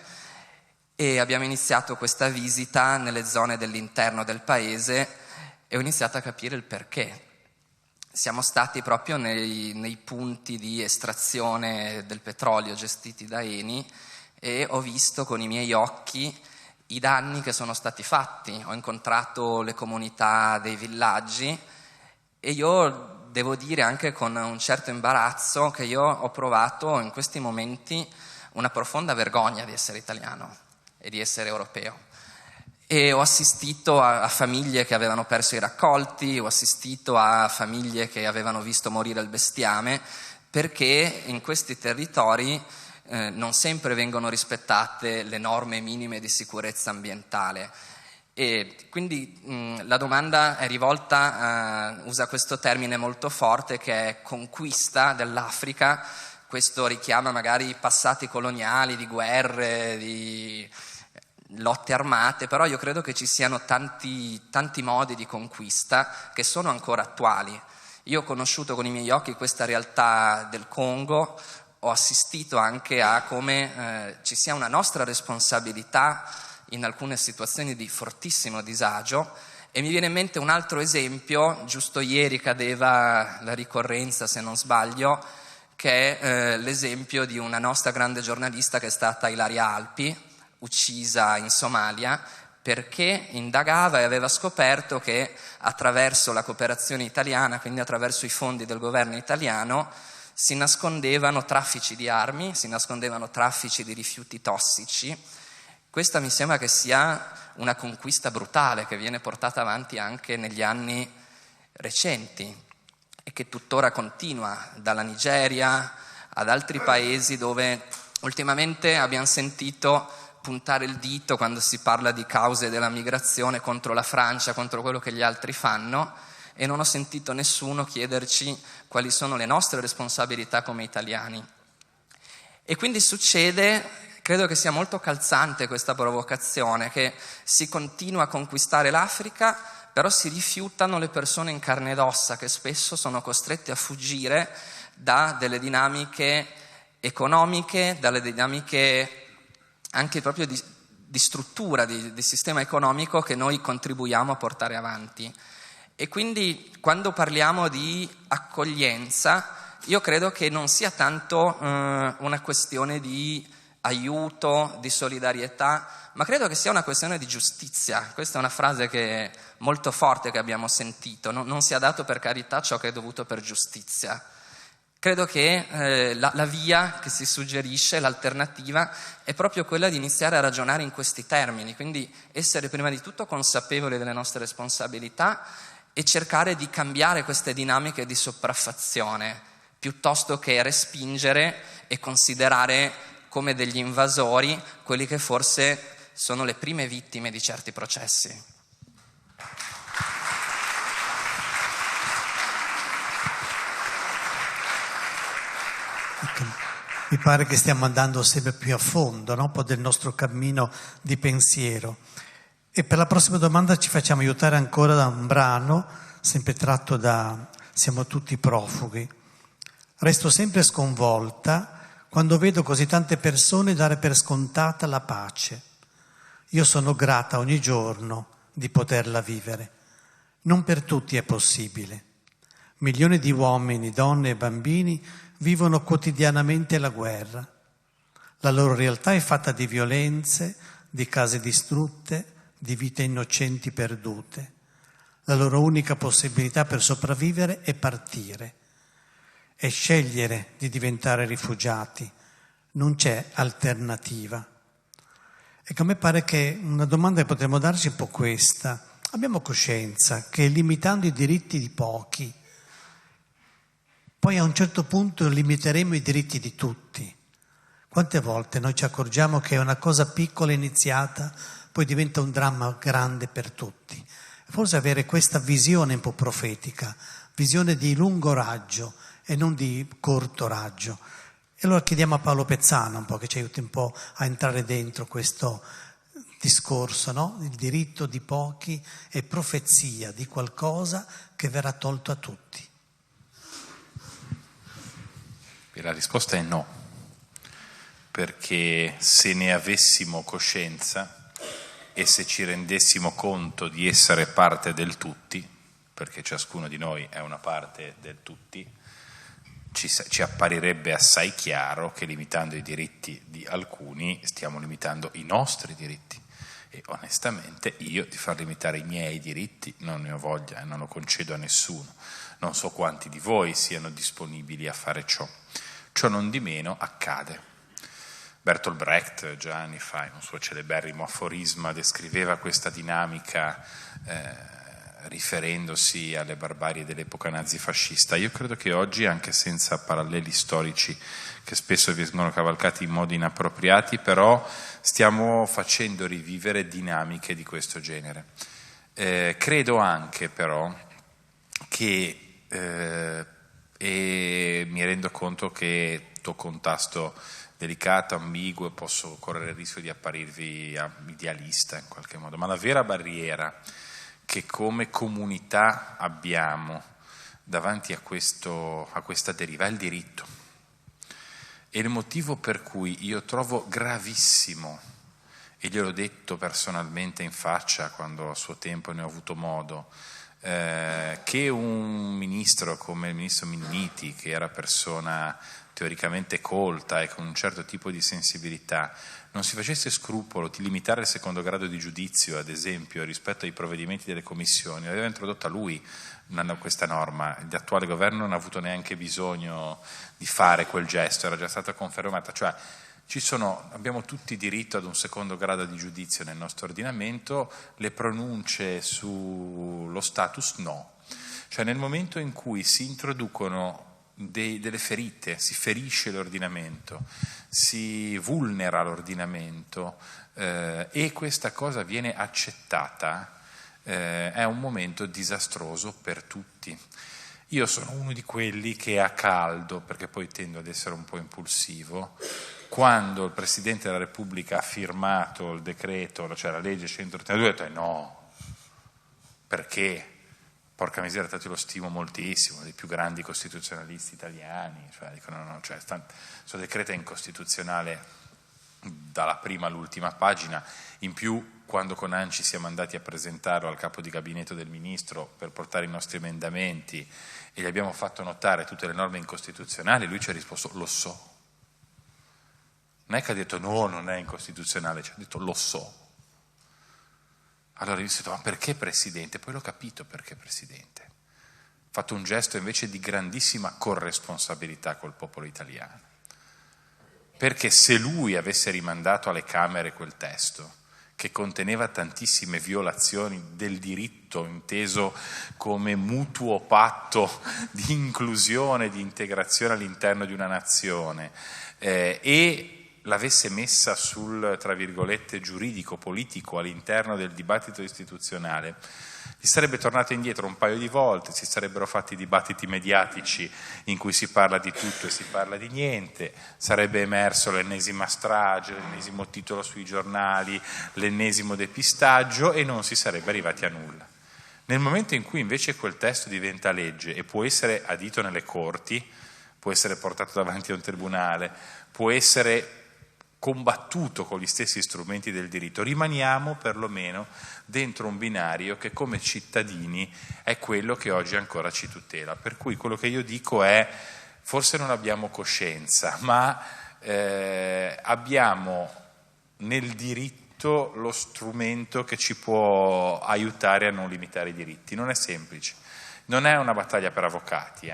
e abbiamo iniziato questa visita nelle zone dell'interno del paese e ho iniziato a capire il perché. Siamo stati proprio nei punti di estrazione del petrolio gestiti da Eni e ho visto con i miei occhi i danni che sono stati fatti. Ho incontrato le comunità dei villaggi e io devo dire anche con un certo imbarazzo che io ho provato in questi momenti una profonda vergogna di essere italiano e di essere europeo. E ho assistito a famiglie che avevano perso i raccolti, ho assistito a famiglie che avevano visto morire il bestiame, perché in questi territori non sempre vengono rispettate le norme minime di sicurezza ambientale. E quindi la domanda è rivolta, usa questo termine molto forte che è conquista dell'Africa. Questo richiama magari i passati coloniali, di guerre, di lotte armate, però io credo che ci siano tanti modi di conquista che sono ancora attuali. Io ho conosciuto con i miei occhi questa realtà del Congo, ho assistito anche a come ci sia una nostra responsabilità in alcune situazioni di fortissimo disagio, e mi viene in mente un altro esempio. Giusto ieri cadeva la ricorrenza, se non sbaglio, che è l'esempio di una nostra grande giornalista che è stata Ilaria Alpi, uccisa in Somalia perché indagava e aveva scoperto che attraverso la cooperazione italiana, quindi attraverso i fondi del governo italiano, si nascondevano traffici di armi, si nascondevano traffici di rifiuti tossici. Questa mi sembra che sia una conquista brutale che viene portata avanti anche negli anni recenti e che tuttora continua, dalla Nigeria ad altri paesi dove ultimamente abbiamo sentito puntare il dito, quando si parla di cause della migrazione, contro la Francia, contro quello che gli altri fanno, e non ho sentito nessuno chiederci quali sono le nostre responsabilità come italiani. E quindi succede, credo che sia molto calzante questa provocazione, che si continua a conquistare l'Africa, però si rifiutano le persone in carne ed ossa, che spesso sono costrette a fuggire da delle dinamiche economiche, dalle dinamiche anche proprio di struttura, di sistema economico che noi contribuiamo a portare avanti. E quindi quando parliamo di accoglienza, io credo che non sia tanto una questione di aiuto, di solidarietà, ma credo che sia una questione di giustizia. Questa è una frase che è molto forte che abbiamo sentito: non sia dato per carità ciò che è dovuto per giustizia. Credo che la via che si suggerisce, l'alternativa, è proprio quella di iniziare a ragionare in questi termini, quindi essere prima di tutto consapevoli delle nostre responsabilità e cercare di cambiare queste dinamiche di sopraffazione, piuttosto che respingere e considerare come degli invasori quelli che forse sono le prime vittime di certi processi. Mi pare che stiamo andando sempre più a fondo, no? Un po' del nostro cammino di pensiero. E per la prossima domanda ci facciamo aiutare ancora da un brano, sempre tratto da Siamo tutti profughi. Resto sempre sconvolta quando vedo così tante persone dare per scontata la pace. Io sono grata ogni giorno di poterla vivere. Non per tutti è possibile. Milioni di uomini, donne e bambini vivono quotidianamente la guerra. La loro realtà è fatta di violenze, di case distrutte, di vite innocenti perdute. La loro unica possibilità per sopravvivere è partire, è scegliere di diventare rifugiati. Non c'è alternativa. Ecco, a me pare che una domanda che potremmo darci è un po' questa. Abbiamo coscienza che limitando i diritti di pochi, poi a un certo punto limiteremo i diritti di tutti. Quante volte noi ci accorgiamo che una cosa piccola iniziata poi diventa un dramma grande per tutti. Forse avere questa visione un po' profetica, visione di lungo raggio e non di corto raggio. E allora chiediamo a Paolo Pezzana un po' che ci aiuti un po' a entrare dentro questo discorso, no? Il diritto di pochi è profezia di qualcosa che verrà tolto a tutti. E la risposta è no, perché se ne avessimo coscienza e se ci rendessimo conto di essere parte del tutti, perché ciascuno di noi è una parte del tutti, ci apparirebbe assai chiaro che limitando i diritti di alcuni stiamo limitando i nostri diritti. E onestamente io di far limitare i miei diritti non ne ho voglia e non lo concedo a nessuno. Non so quanti di voi siano disponibili a fare ciò. Ciò non di meno accade. Bertolt Brecht già anni fa in un suo celeberrimo aforisma descriveva questa dinamica riferendosi alle barbarie dell'epoca nazifascista. Io credo che oggi, anche senza paralleli storici che spesso vengono cavalcati in modi inappropriati, però stiamo facendo rivivere dinamiche di questo genere. Credo anche però che, e mi rendo conto che tocco un tasto delicato, ambiguo, e posso correre il rischio di apparirvi idealista in qualche modo, ma la vera barriera che come comunità abbiamo davanti a questa deriva è il diritto. E il motivo per cui io trovo gravissimo, e gliel'ho detto personalmente in faccia quando a suo tempo ne ho avuto modo, che un ministro come il ministro Minniti, che era persona teoricamente colta e con un certo tipo di sensibilità, non si facesse scrupolo di limitare il secondo grado di giudizio, ad esempio, rispetto ai provvedimenti delle commissioni. Aveva introdotta lui questa norma, l'attuale governo non ha avuto neanche bisogno di fare quel gesto, era già stata confermata. Cioè, abbiamo tutti diritto ad un secondo grado di giudizio nel nostro ordinamento, le pronunce sullo status no. Cioè, nel momento in cui si introducono delle ferite, si ferisce l'ordinamento, si vulnera l'ordinamento e questa cosa viene accettata, è un momento disastroso per tutti. Io sono uno di quelli che a caldo, perché poi tendo ad essere un po' impulsivo, quando il Presidente della Repubblica ha firmato il decreto, cioè la legge 132, ho detto no, perché? Porca miseria, tanto lo stimo moltissimo, uno dei più grandi costituzionalisti italiani, cioè dicono no, cioè, questo decreto è incostituzionale dalla prima all'ultima pagina. In più, quando con ANCI siamo andati a presentarlo al capo di gabinetto del ministro per portare i nostri emendamenti e gli abbiamo fatto notare tutte le norme incostituzionali, lui ci ha risposto lo so. Non è che ha detto no, non è incostituzionale, ci ha detto lo so. Allora io ho detto, ma perché Presidente? Poi l'ho capito perché Presidente. Ha fatto un gesto invece di grandissima corresponsabilità col popolo italiano. Perché se lui avesse rimandato alle Camere quel testo, che conteneva tantissime violazioni del diritto, inteso come mutuo patto di inclusione, di integrazione all'interno di una nazione, e l'avesse messa sul, tra virgolette, giuridico, politico all'interno del dibattito istituzionale, gli sarebbe tornato indietro un paio di volte, si sarebbero fatti dibattiti mediatici in cui si parla di tutto e si parla di niente, sarebbe emerso l'ennesima strage, l'ennesimo titolo sui giornali, l'ennesimo depistaggio e non si sarebbe arrivati a nulla. Nel momento in cui invece quel testo diventa legge e può essere adito nelle corti, può essere portato davanti a un tribunale, può essere combattuto con gli stessi strumenti del diritto, rimaniamo perlomeno dentro un binario che come cittadini è quello che oggi ancora ci tutela. Per cui quello che io dico è, forse non abbiamo coscienza, ma abbiamo nel diritto lo strumento che ci può aiutare a non limitare i diritti. Non è semplice, non è una battaglia per avvocati,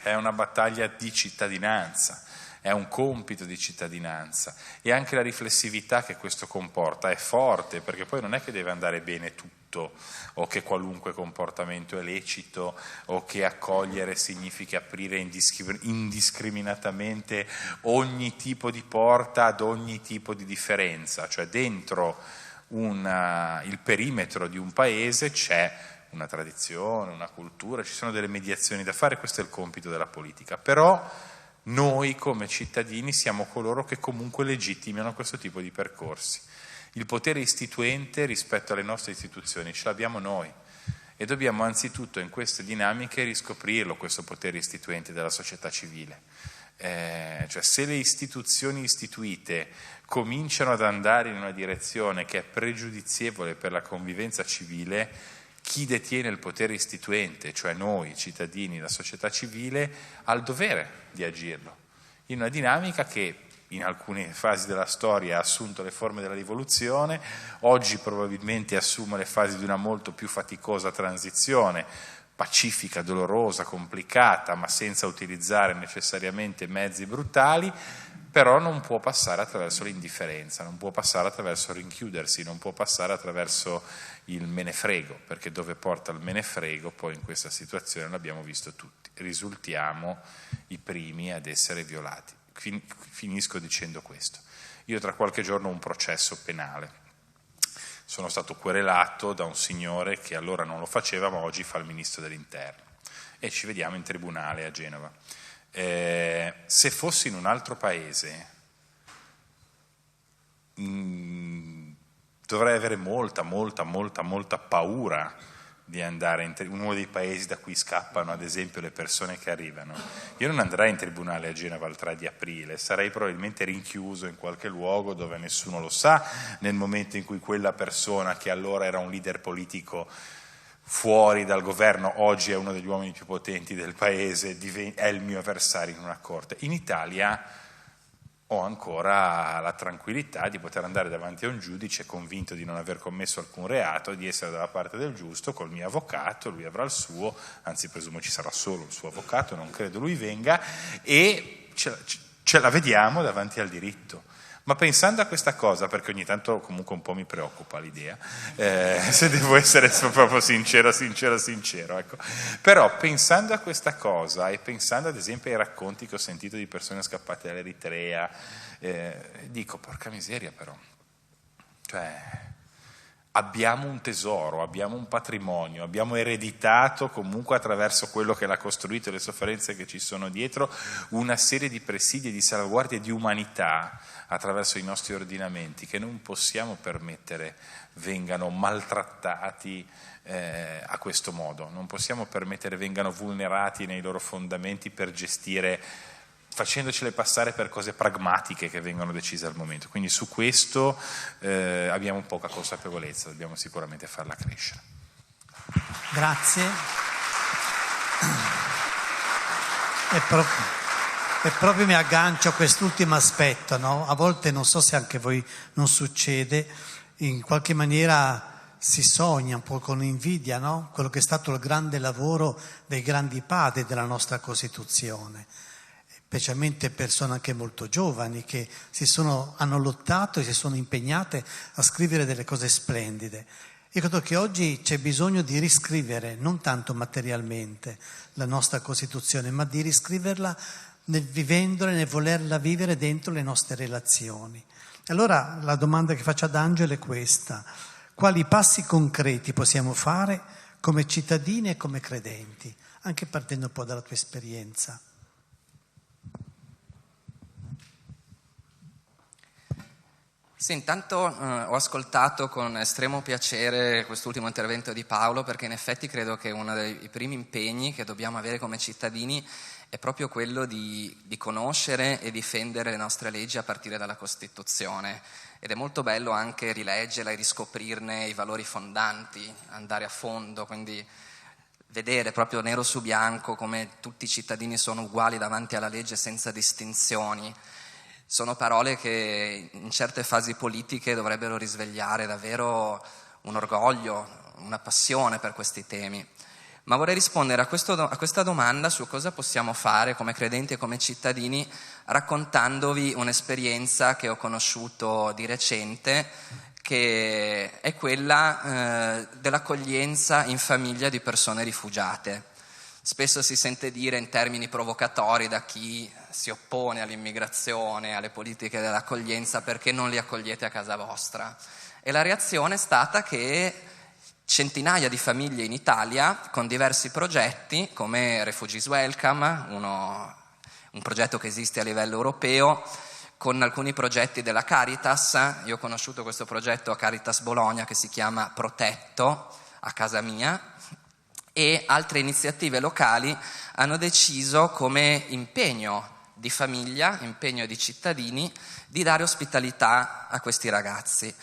è una battaglia di cittadinanza. È un compito di cittadinanza e anche la riflessività che questo comporta è forte, perché poi non è che deve andare bene tutto o che qualunque comportamento è lecito o che accogliere significa aprire indiscriminatamente ogni tipo di porta ad ogni tipo di differenza, cioè dentro il perimetro di un paese c'è una tradizione, una cultura, ci sono delle mediazioni da fare, questo è il compito della politica, però noi come cittadini siamo coloro che comunque legittimano questo tipo di percorsi. Il potere istituente rispetto alle nostre istituzioni ce l'abbiamo noi e dobbiamo anzitutto in queste dinamiche riscoprirlo, questo potere istituente della società civile. Cioè se le istituzioni istituite cominciano ad andare in una direzione che è pregiudizievole per la convivenza civile, chi detiene il potere istituente, cioè noi, cittadini, la società civile, ha il dovere di agirlo, in una dinamica che in alcune fasi della storia ha assunto le forme della rivoluzione, oggi probabilmente assume le fasi di una molto più faticosa transizione, pacifica, dolorosa, complicata, ma senza utilizzare necessariamente mezzi brutali, però non può passare attraverso l'indifferenza, non può passare attraverso il rinchiudersi, non può passare attraverso il me ne frego, perché dove porta il me ne frego poi in questa situazione l'abbiamo visto tutti, risultiamo i primi ad essere violati. Finisco dicendo questo. Io tra qualche giorno ho un processo penale, sono stato querelato da un signore che allora non lo faceva ma oggi fa il ministro dell'interno e ci vediamo in tribunale a Genova. Se fossi in un altro paese dovrei avere molta paura di andare in uno dei paesi da cui scappano ad esempio le persone che arrivano. Io non andrei in tribunale a Genova il 3 di aprile, sarei probabilmente rinchiuso in qualche luogo dove nessuno lo sa, nel momento in cui quella persona che allora era un leader politico fuori dal governo, oggi è uno degli uomini più potenti del paese, è il mio avversario in una corte. In Italia ho ancora la tranquillità di poter andare davanti a un giudice convinto di non aver commesso alcun reato, di essere dalla parte del giusto, col mio avvocato, lui avrà il suo, anzi presumo ci sarà solo il suo avvocato, non credo lui venga, e ce la vediamo davanti al diritto. Ma pensando a questa cosa, perché ogni tanto comunque un po' mi preoccupa l'idea, se devo essere proprio sincero, ecco. Però pensando a questa cosa e pensando ad esempio ai racconti che ho sentito di persone scappate dall'Eritrea, dico porca miseria però, cioè abbiamo un tesoro, abbiamo un patrimonio, abbiamo ereditato comunque attraverso quello che l'ha costruito e le sofferenze che ci sono dietro una serie di presidi e di salvaguardie di umanità attraverso i nostri ordinamenti che non possiamo permettere vengano maltrattati a questo modo, non possiamo permettere vengano vulnerati nei loro fondamenti per gestire, facendocele passare per cose pragmatiche che vengono decise al momento. Quindi su questo abbiamo poca consapevolezza, dobbiamo sicuramente farla crescere. Grazie. E proprio mi aggancio a quest'ultimo aspetto, no? A volte, non so se anche a voi non succede, in qualche maniera si sogna un po' con invidia, no? Quello che è stato il grande lavoro dei grandi padri della nostra Costituzione, specialmente persone anche molto giovani che hanno lottato e si sono impegnate a scrivere delle cose splendide. Io credo che oggi c'è bisogno di riscrivere, non tanto materialmente, la nostra Costituzione, ma di riscriverla vivendola, nel volerla vivere dentro le nostre relazioni. Allora la domanda che faccio ad Angelo è questa: quali passi concreti possiamo fare come cittadini e come credenti, anche partendo un po' dalla tua esperienza? Sì, intanto ho ascoltato con estremo piacere quest'ultimo intervento di Paolo, perché in effetti credo che uno dei primi impegni che dobbiamo avere come cittadini è proprio quello di conoscere e difendere le nostre leggi a partire dalla Costituzione. Ed è molto bello anche rileggerla e riscoprirne i valori fondanti, andare a fondo, quindi vedere proprio nero su bianco come tutti i cittadini sono uguali davanti alla legge senza distinzioni. Sono parole che in certe fasi politiche dovrebbero risvegliare davvero un orgoglio, una passione per questi temi. Ma vorrei rispondere a questa domanda su cosa possiamo fare come credenti e come cittadini, raccontandovi un'esperienza che ho conosciuto di recente, che è quella dell'accoglienza in famiglia di persone rifugiate. Spesso si sente dire in termini provocatori da chi si oppone all'immigrazione, alle politiche dell'accoglienza: perché non li accogliete a casa vostra? E la reazione è stata che centinaia di famiglie in Italia, con diversi progetti come Refugees Welcome, un progetto che esiste a livello europeo, con alcuni progetti della Caritas. Io ho conosciuto questo progetto a Caritas Bologna che si chiama Protetto, a casa mia, e altre iniziative locali hanno deciso come impegno di famiglia, impegno di cittadini, di dare ospitalità a questi ragazzi.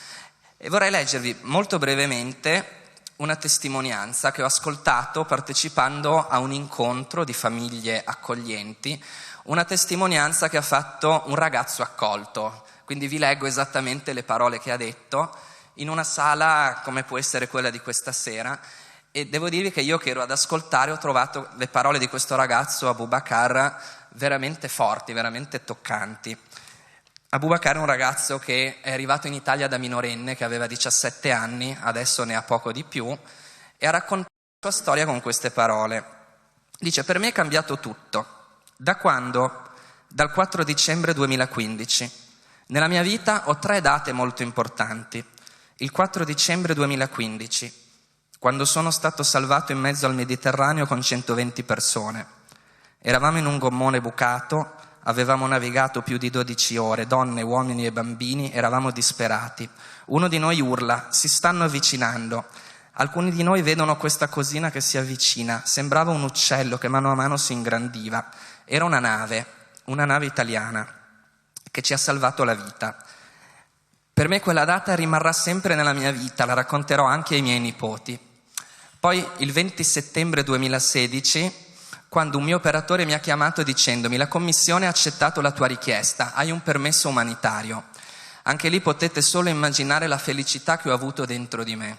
E vorrei leggervi molto brevemente una testimonianza che ho ascoltato partecipando a un incontro di famiglie accoglienti, una testimonianza che ha fatto un ragazzo accolto. Quindi vi leggo esattamente le parole che ha detto in una sala come può essere quella di questa sera. E devo dirvi che io che ero ad ascoltare ho trovato le parole di questo ragazzo, Abubakar, veramente forti, veramente toccanti. Abubakar è un ragazzo che è arrivato in Italia da minorenne, che aveva 17 anni, adesso ne ha poco di più, e ha raccontato la sua storia con queste parole. Dice: per me è cambiato tutto. Da quando? Dal 4 dicembre 2015. Nella mia vita ho 3 date molto importanti. Il 4 dicembre 2015, quando sono stato salvato in mezzo al Mediterraneo con 120 persone. Eravamo in un gommone bucato, avevamo navigato più di 12 ore, donne, uomini e bambini, eravamo disperati. Uno di noi urla: si stanno avvicinando. Alcuni di noi vedono questa cosina che si avvicina, sembrava un uccello che mano a mano si ingrandiva. Era una nave italiana che ci ha salvato la vita. Per me quella data rimarrà sempre nella mia vita, la racconterò anche ai miei nipoti. Poi il 20 settembre 2016, quando un mio operatore mi ha chiamato dicendomi: la commissione ha accettato la tua richiesta, hai un permesso umanitario. Anche lì potete solo immaginare la felicità che ho avuto dentro di me.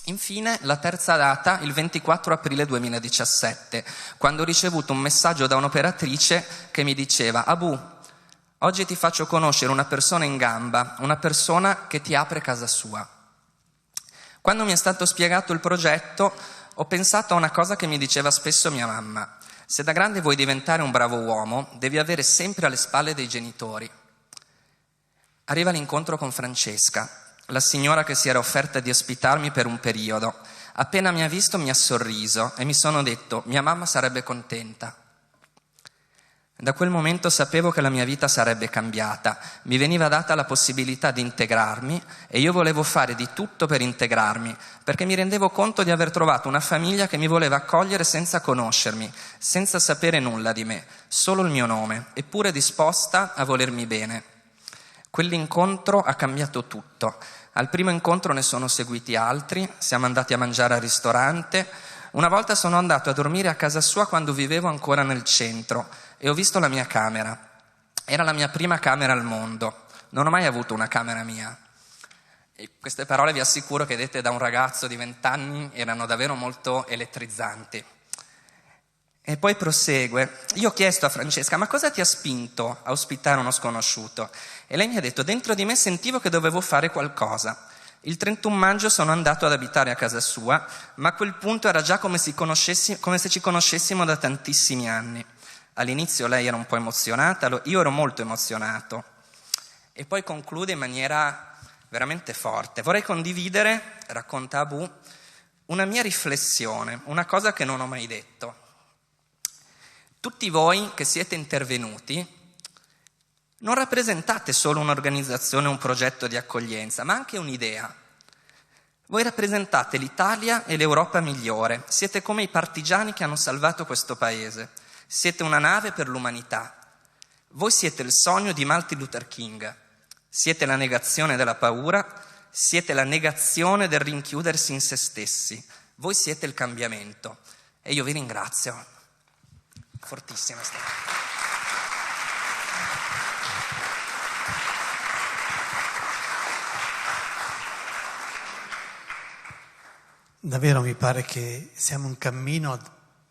Infine, la terza data, il 24 aprile 2017, quando ho ricevuto un messaggio da un'operatrice che mi diceva: Abu, oggi ti faccio conoscere una persona in gamba, una persona che ti apre casa sua. Quando mi è stato spiegato il progetto, ho pensato a una cosa che mi diceva spesso mia mamma: se da grande vuoi diventare un bravo uomo, devi avere sempre alle spalle dei genitori. Arriva l'incontro con Francesca, la signora che si era offerta di ospitarmi per un periodo. Appena mi ha visto mi ha sorriso e mi sono detto: mia mamma sarebbe contenta. Da quel momento sapevo che la mia vita sarebbe cambiata, mi veniva data la possibilità di integrarmi e io volevo fare di tutto per integrarmi, perché mi rendevo conto di aver trovato una famiglia che mi voleva accogliere senza conoscermi, senza sapere nulla di me, solo il mio nome, eppure disposta a volermi bene. Quell'incontro ha cambiato tutto. Al primo incontro ne sono seguiti altri, siamo andati a mangiare al ristorante. Una volta sono andato a dormire a casa sua quando vivevo ancora nel centro e ho visto la mia camera. Era la mia prima camera al mondo. Non ho mai avuto una camera mia. E queste parole vi assicuro che dette da un ragazzo di 20 anni erano davvero molto elettrizzanti. E poi prosegue: io ho chiesto a Francesca: ma cosa ti ha spinto a ospitare uno sconosciuto? E lei mi ha detto: dentro di me sentivo che dovevo fare qualcosa. Il 31 maggio sono andato ad abitare a casa sua, ma a quel punto era già come se ci conoscessimo da tantissimi anni. All'inizio lei era un po' emozionata, io ero molto emozionato. E poi conclude in maniera veramente forte: vorrei condividere, racconta Abu, una mia riflessione, una cosa che non ho mai detto. Tutti voi che siete intervenuti non rappresentate solo un'organizzazione, un progetto di accoglienza, ma anche un'idea. Voi rappresentate l'Italia e l'Europa migliore, siete come i partigiani che hanno salvato questo paese, siete una nave per l'umanità. Voi siete il sogno di Martin Luther King, siete la negazione della paura, siete la negazione del rinchiudersi in se stessi, voi siete il cambiamento e io vi ringrazio. Fortissima storia. Davvero mi pare che siamo in cammino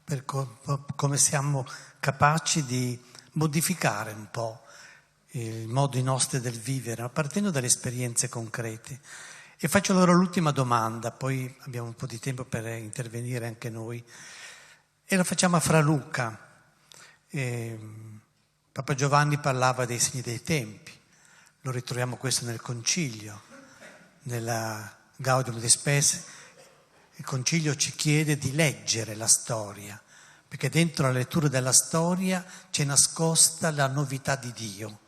per come siamo capaci di modificare un po' il modo nostro del vivere, partendo dalle esperienze concrete. E faccio loro l'ultima domanda, poi abbiamo un po' di tempo per intervenire anche noi. E lo facciamo a Fra Luca. Papa Giovanni parlava dei segni dei tempi, lo ritroviamo questo nel Concilio, nella Gaudium et Spes. Il Concilio ci chiede di leggere la storia, perché dentro la lettura della storia c'è nascosta la novità di Dio.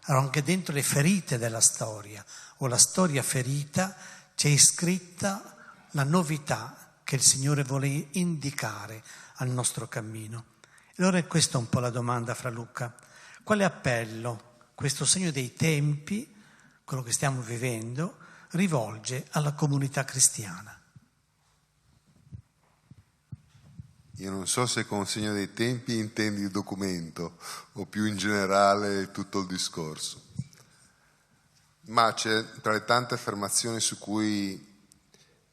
Allora anche dentro le ferite della storia o la storia ferita c'è iscritta la novità che il Signore vuole indicare al nostro cammino. E allora questa è un po' la domanda, Fra Luca. Quale appello questo segno dei tempi, quello che stiamo vivendo, rivolge alla comunità cristiana? Io non so se con segno dei tempi intendi il documento o più in generale tutto il discorso, ma c'è tra le tante affermazioni su cui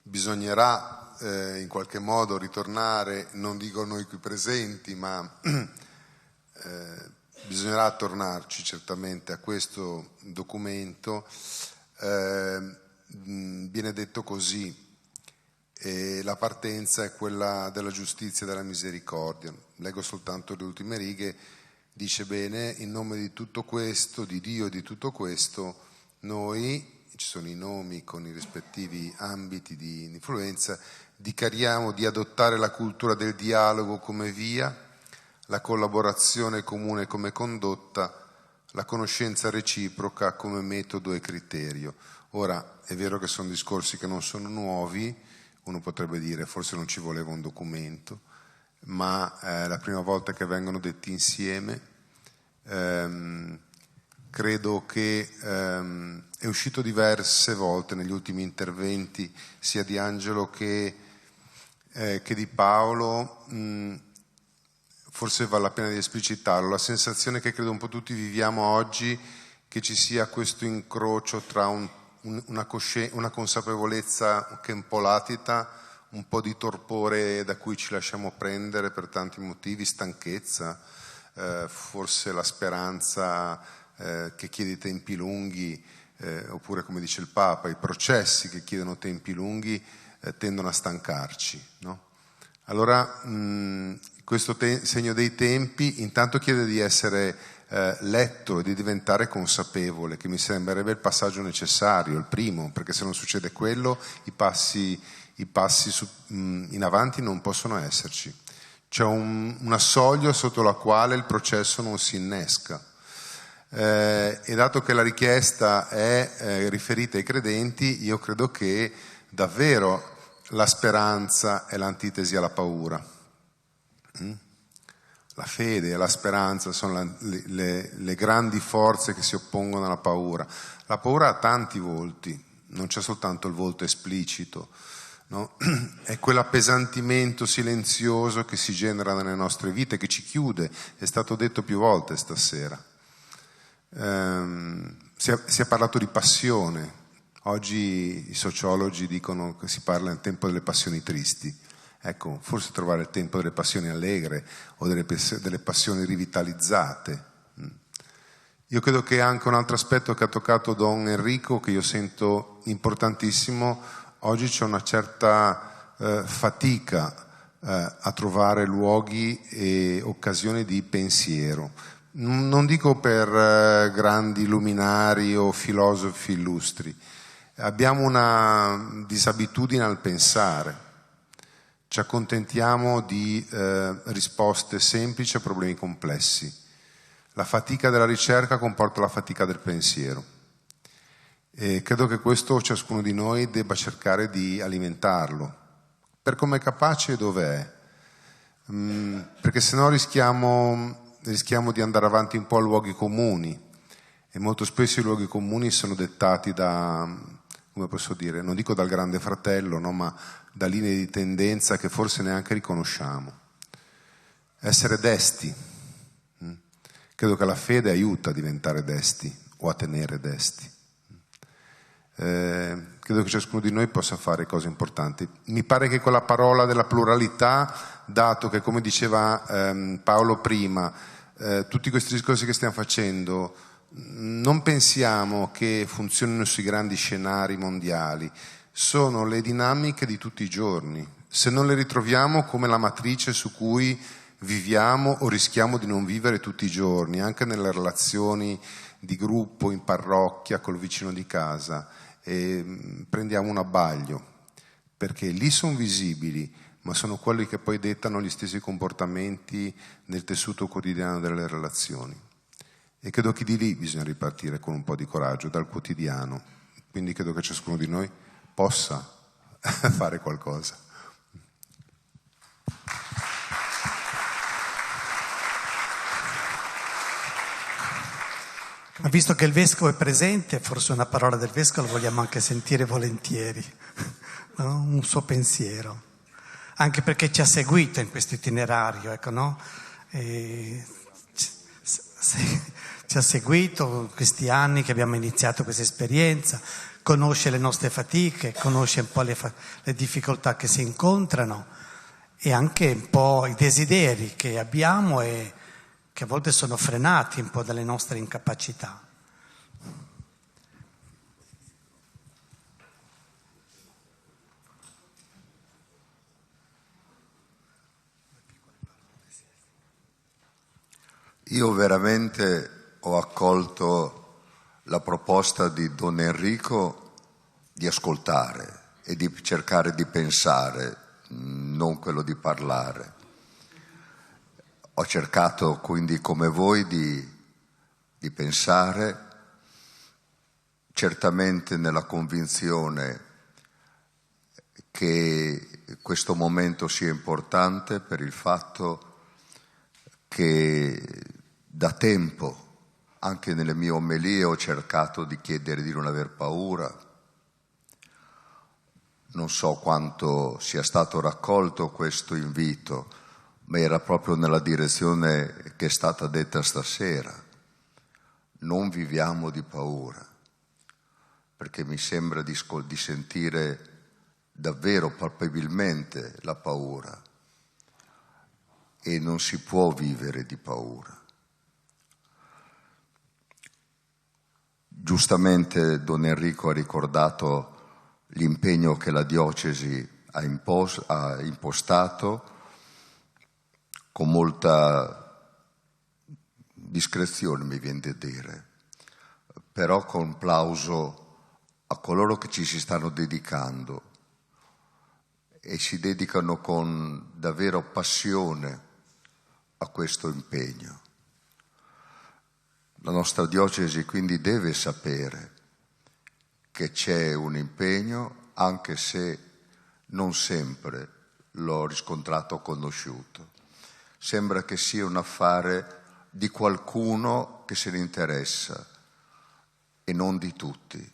bisognerà in qualche modo ritornare, non dico noi qui presenti, ma bisognerà tornarci certamente a questo documento. Viene detto così: la partenza è quella della giustizia e della misericordia. Leggo soltanto le ultime righe. Dice bene: in nome di tutto questo, di Dio e di tutto questo, noi, ci sono i nomi con i rispettivi ambiti di influenza, dichiariamo di adottare la cultura del dialogo come via, la collaborazione comune come condotta, la conoscenza reciproca come metodo e criterio. Ora, è vero che sono discorsi che non sono nuovi, uno potrebbe dire forse non ci voleva un documento, ma è la prima volta che vengono detti insieme. Credo che è uscito diverse volte negli ultimi interventi, sia di Angelo che di Paolo. Forse vale la pena di esplicitarlo. La sensazione che credo un po' tutti viviamo oggi, che ci sia questo incrocio tra una consapevolezza che è un po' latita, un po' di torpore da cui ci lasciamo prendere per tanti motivi, stanchezza, forse la speranza che chiede tempi lunghi, oppure come dice il Papa, i processi che chiedono tempi lunghi tendono a stancarci, no? Allora questo segno dei tempi intanto chiede di essere letto e di diventare consapevole, che mi sembrerebbe il passaggio necessario, il primo, perché se non succede quello i passi in avanti non possono esserci. C'è una soglia sotto la quale il processo non si innesca. E dato che la richiesta è riferita ai credenti, io credo che davvero la speranza è l'antitesi alla paura. La fede e la speranza sono le grandi forze che si oppongono alla paura. La paura ha tanti volti, non c'è soltanto il volto esplicito, no? È quell'appesantimento silenzioso che si genera nelle nostre vite, che ci chiude, è stato detto più volte stasera. Si è parlato di passione. Oggi i sociologi dicono che si parla nel tempo delle passioni tristi. Ecco, forse trovare il tempo delle passioni allegre o delle passioni rivitalizzate. Io credo che anche un altro aspetto che ha toccato Don Enrico, che io sento importantissimo, oggi c'è una certa fatica a trovare luoghi e occasioni di pensiero. Non dico per grandi luminari o filosofi illustri. Abbiamo una disabitudine al pensare. Ci accontentiamo di risposte semplici a problemi complessi. La fatica della ricerca comporta la fatica del pensiero. E credo che questo ciascuno di noi debba cercare di alimentarlo, per come è capace e dov'è. Perché sennò rischiamo di andare avanti un po' a luoghi comuni, e molto spesso i luoghi comuni sono dettati da, come posso dire, non dico dal grande fratello, no, ma da linee di tendenza che forse neanche riconosciamo. Essere desti. Credo che la fede aiuta a diventare desti o a tenere desti. Credo che ciascuno di noi possa fare cose importanti. Mi pare che con la parola della pluralità, dato che, come diceva Paolo prima, tutti questi discorsi che stiamo facendo non pensiamo che funzionino sui grandi scenari mondiali, sono le dinamiche di tutti i giorni. Se non le ritroviamo come la matrice su cui viviamo o rischiamo di non vivere tutti i giorni, anche nelle relazioni di gruppo, in parrocchia, col vicino di casa, prendiamo un abbaglio, perché lì sono visibili, ma sono quelli che poi dettano gli stessi comportamenti nel tessuto quotidiano delle relazioni. E credo che di lì bisogna ripartire con un po' di coraggio, dal quotidiano. Quindi credo che ciascuno di noi possa fare qualcosa. Ma visto che il Vescovo è presente, forse una parola del Vescovo la vogliamo anche sentire volentieri, no? Un suo pensiero, anche perché ci ha seguito in questo itinerario, ecco, no? Ci ha seguito in questi anni che abbiamo iniziato questa esperienza, conosce le nostre fatiche, conosce un po' le difficoltà che si incontrano e anche un po' i desideri che abbiamo e che a volte sono frenati un po' dalle nostre incapacità. Io veramente ho accolto la proposta di Don Enrico di ascoltare e di cercare di pensare, non quello di parlare. Ho cercato quindi come voi di pensare, certamente nella convinzione che questo momento sia importante per il fatto che da tempo, anche nelle mie omelie, ho cercato di chiedere di non aver paura. Non so quanto sia stato raccolto questo invito, ma era proprio nella direzione che è stata detta stasera. Non viviamo di paura, perché mi sembra di sentire davvero palpebilmente la paura, e non si può vivere di paura. Giustamente Don Enrico ha ricordato l'impegno che la diocesi ha impostato con molta discrezione, mi viene da dire, però con plauso a coloro che ci si stanno dedicando e si dedicano con davvero passione a questo impegno. La nostra diocesi quindi deve sapere che c'è un impegno, anche se non sempre l'ho riscontrato o conosciuto. Sembra che sia un affare di qualcuno che se ne interessa e non di tutti.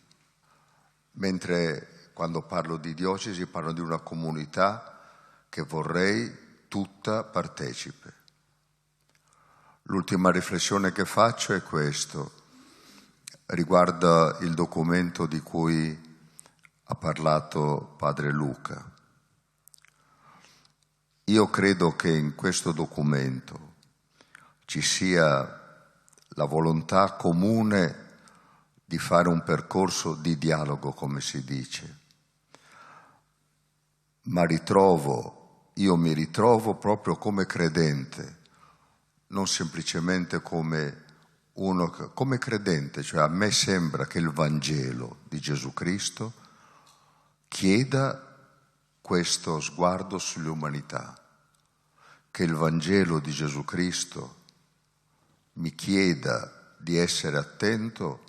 Mentre quando parlo di diocesi parlo di una comunità che vorrei tutta partecipe. L'ultima riflessione che faccio è questo, riguarda il documento di cui ha parlato Padre Luca. Io credo che in questo documento ci sia la volontà comune di fare un percorso di dialogo, come si dice, ma io mi ritrovo proprio come credente, non semplicemente come credente, cioè a me sembra che il Vangelo di Gesù Cristo chieda questo sguardo sull'umanità, che il Vangelo di Gesù Cristo mi chieda di essere attento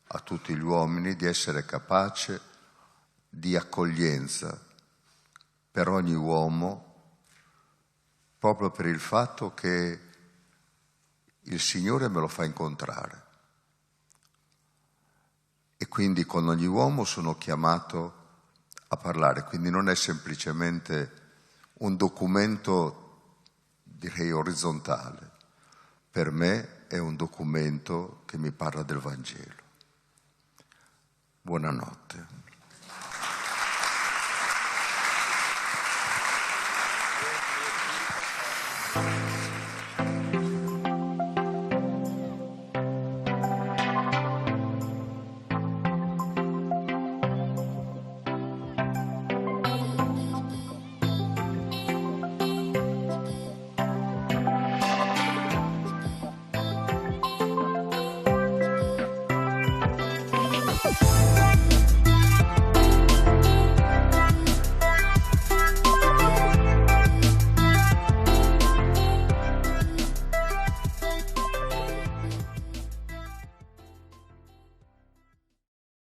a tutti gli uomini, di essere capace di accoglienza per ogni uomo, proprio per il fatto che il Signore me lo fa incontrare. E quindi con ogni uomo sono chiamato a parlare, quindi non è semplicemente un documento, direi, orizzontale. Per me è un documento che mi parla del Vangelo. Buonanotte.